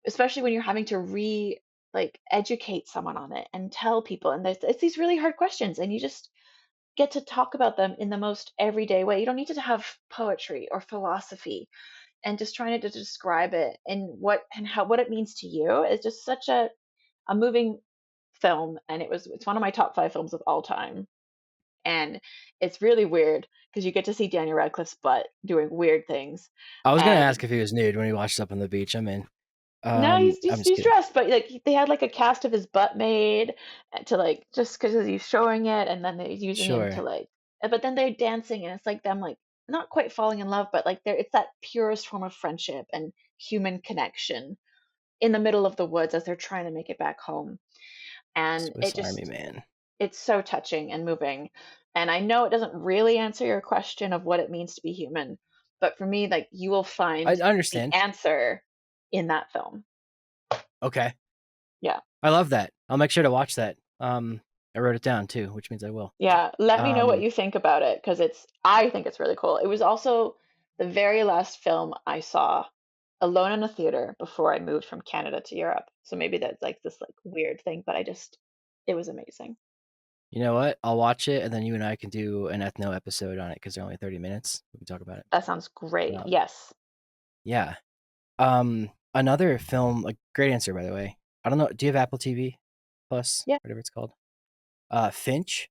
especially when you're having to like educate someone on it and tell people, and it's these really hard questions, and you just get to talk about them in the most everyday way. You don't need to have poetry or philosophy, and just trying to describe it and what it means to you is just such a moving film. And it's one of my top 5 films of all time. And it's really weird because you get to see Daniel Radcliffe's butt doing weird things. I was gonna And ask if he was nude when he washed up on the beach. I'm in. no, I'm just he's kidding. dressed, but like they had like a cast of his butt made to like just because he's showing it, and then they're using him to Sure. like, but then they're dancing, and it's like them like not quite falling in love, but like it's that purest form of friendship and human connection in the middle of the woods as they're trying to make it back home. And Swiss Army Man. it's so touching and moving. And I know it doesn't really answer your question of what it means to be human, but for me, like you will I find the understand. answer in that film. Okay. Yeah. I love that. I'll make sure to watch that. I wrote it down too, which means I will. Yeah. Let me know what Um, you think about it because I think it's really cool. It was also the very last film I saw alone in a theater before I moved from Canada to Europe. So maybe that's like this like weird thing, but it was amazing. you know what? I'll watch it, and then you and I can do an ethno episode on it because they're only 30 minutes. We can talk about it. That sounds great. Um, Yes. yeah. Another film, like great answer by the way. I don't know. Do you have Apple TV Plus, Yeah. whatever it's called? Finch.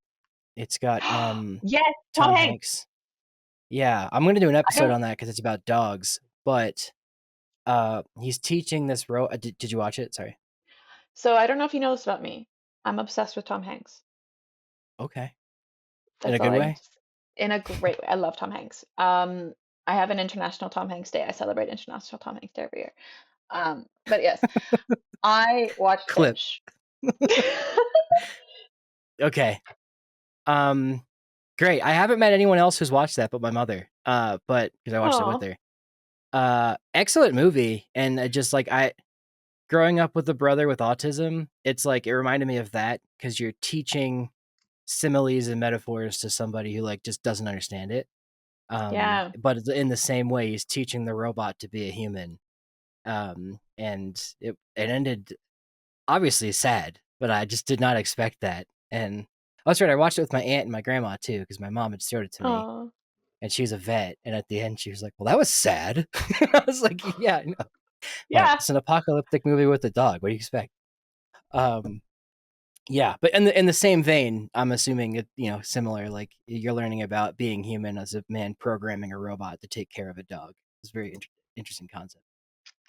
It's got Yes, Tom Tom Hanks. Hanks. Yeah, I'm gonna do an I episode don't on that because it's about dogs. But he's teaching this did you watch it? Sorry. So I don't know if you know this about me. I'm obsessed with Tom Hanks. Okay. In a That's all good I way. just, in a great way. I love Tom Hanks. I have an International Tom Hanks Day. I celebrate International Tom Hanks Day every year. But yes, I watched Clip. Finch. Okay. Um, great. I haven't met anyone else who's watched that but my mother. But because I watched it with Oh, her. Excellent movie, and just like I growing up with a brother with autism, it's like it reminded me of that because you're teaching similes and metaphors to somebody who like just doesn't understand it. yeah, But in the same way, he's teaching the robot to be a human. And it ended obviously sad, but I just did not expect that. And that's right. I watched it with my aunt and my grandma too because my mom had showed it to me, oh, and she's a vet. And at the end, she was like, "Well, that was sad." I was like, "Yeah, I know. Well, yeah, it's an apocalyptic movie with a dog. What do you expect?" Um, yeah, but in the same vein, I'm assuming it, similar. Like you're learning about being human as a man programming a robot to take care of a dog. It's a very interesting concept.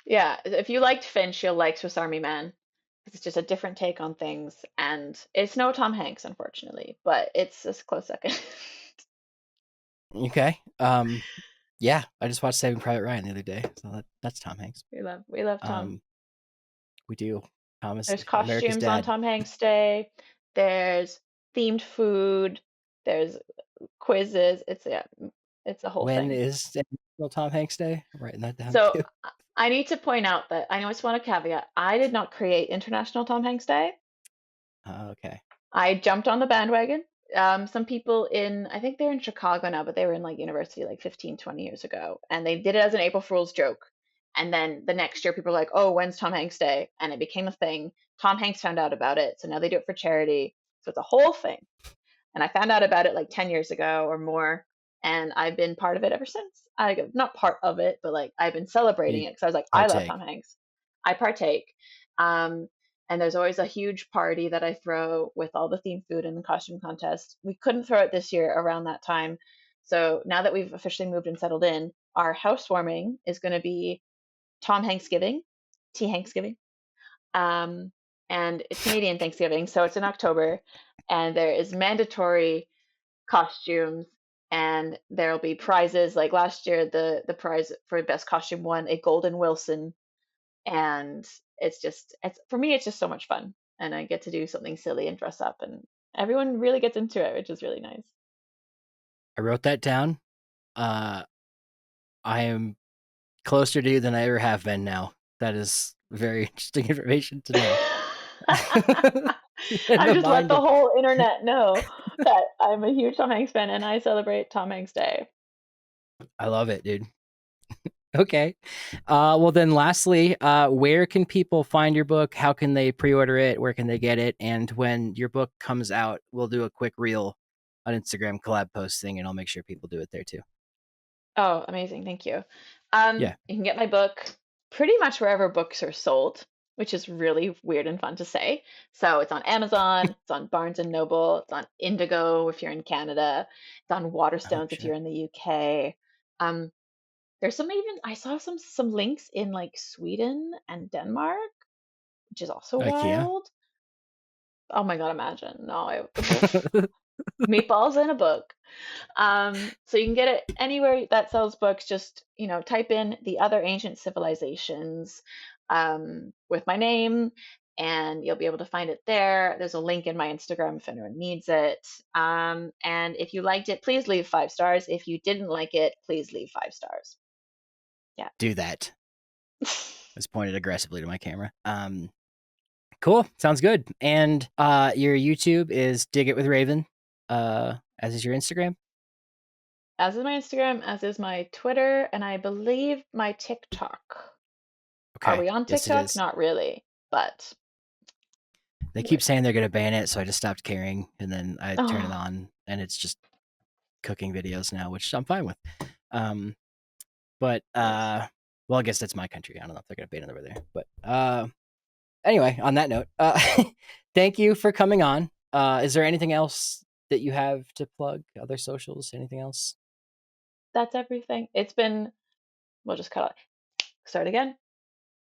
yeah. If you liked Finch, you'll like Swiss Army Man. It's just a different take on things, and it's no Tom Hanks, unfortunately, but it's a close second. Okay. Yeah, I just watched Saving Private Ryan the other day, so that's Tom Hanks. We love Tom. Um, we do. Thomas, There's America's costumes on dad. Tom Hanks Day. There's themed food. There's quizzes. It's a whole When thing. is National Tom Hanks Day? I'm writing that down So too. I need to point out that I just want a caveat. I did not create International Tom Hanks Day. Okay. I jumped on the bandwagon. Some people I think they're in Chicago now, but they were in like university like 15, 20 years ago. And they did it as an April Fool's joke. And then the next year, people were like, oh, when's Tom Hanks Day? And it became a thing. Tom Hanks found out about it. So now they do it for charity. So it's a whole thing. And I found out about it like 10 years ago or more. And I've been part of it ever since. Not part of it, but like I've been celebrating You it because I was like, I love Tom partake. Hanks. I partake. Um, and there's always a huge party that I throw with all the theme food and the costume contest. We couldn't throw it this year around that time. So now that we've officially moved and settled in, our housewarming is going to be Tom Hanksgiving, T Hanksgiving, um, and it's Canadian Thanksgiving, so it's in October, and there is mandatory costumes, and there'll be prizes. Like last year, the prize for best costume won a golden Wilson, and it's for me, it's just so much fun, and I get to do something silly and dress up, and everyone really gets into it, which is really nice. I wrote that down. I am closer to you than I ever have been now. That is very interesting information to know. In I've the just let mind the of, whole internet know that I'm a huge Tom Hanks fan and I celebrate Tom Hanks Day. I love it, dude. Okay. Well, then lastly, where can people find your book? How can they pre-order it? Where can they get it? And when your book comes out, we'll do a quick reel on Instagram collab posting, and I'll make sure people do it there too. Oh, amazing. Thank you. Yeah. You can get my book pretty much wherever books are sold, which is really weird and fun to say. So it's on Amazon, it's on Barnes and Noble, it's on Indigo if you're in Canada, it's on Oh Waterstones if shit. you're in the UK. Um, there's some even I saw some links in like Sweden and Denmark, which is also IKEA. wild. Oh my God, imagine. No, meatballs in a book. So you can get it anywhere that sells books. Just, type in the other ancient civilizations with my name, and you'll be able to find it there. There's a link in my Instagram if anyone needs it. And if you liked it, please leave 5 stars. If you didn't like it, please leave 5 stars. Yeah. Do that. It's pointed aggressively to my camera. Cool. Sounds good. And your YouTube is Dig It with Raven, as is your Instagram. As is my Instagram, as is my Twitter, and I believe my TikTok. Are Okay. we on Yes, it TikTok? is. Not really, but They keep we're saying they're gonna ban it, so I just stopped caring, and then I turn it oh, on, and it's just cooking videos now, which I'm fine with. Um, but nice. well, I guess that's my country. I don't know if they're gonna ban it over there. But anyway, on that note, thank you for coming on. Is there anything else that you have to plug? Other socials? Anything else? That's everything. We'll just cut it. Start again.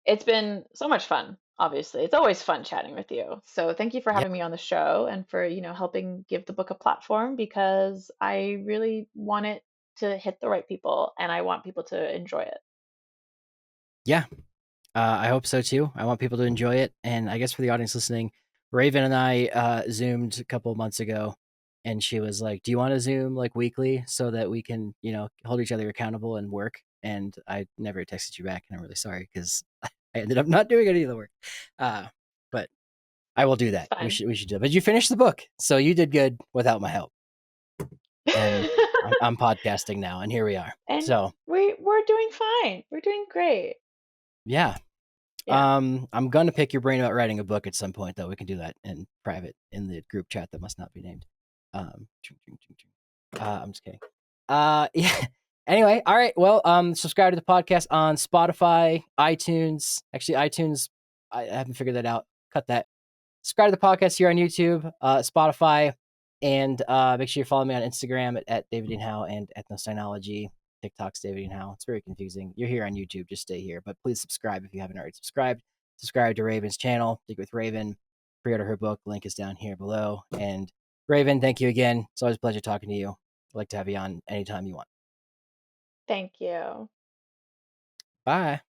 It's been so much fun, obviously. It's always fun chatting with you. So thank you for Yeah. having me on the show and for, helping give the book a platform because I really want it to hit the right people and I want people to enjoy it. Yeah. I hope so too. I want people to enjoy it. And I guess for the audience listening, Raven and I zoomed a couple of months ago, and she was like, "Do you want to zoom like weekly so that we can, hold each other accountable and work?" And I never texted you back, and I'm really sorry because I ended up not doing any of the work. Uh, but I will do It's that. We fine. should do it. But you finished the book, so you did good without my help. And I'm podcasting now, and here we are. And So we're doing fine. We're doing great. yeah, Yeah, I'm gonna pick your brain about writing a book at some point, though. We can do that in private in the group chat that must not be named. I'm just kidding. Yeah. Anyway, all right. Well, subscribe to the podcast on Spotify, iTunes. Actually, iTunes, I haven't figured that out. Cut that. Subscribe to the podcast here on YouTube, Spotify, and make sure you follow me on Instagram at David Dean Howe and Ethnosynology. TikTok's David Dean Howe. It's very confusing. You're here on YouTube, just stay here. But please subscribe if you haven't already subscribed. Subscribe to Raven's channel, Dig with Raven. Pre-order her book. Link is down here below. And Raven, thank you again. It's always a pleasure talking to you. I'd like to have you on anytime you want. thank you. Bye.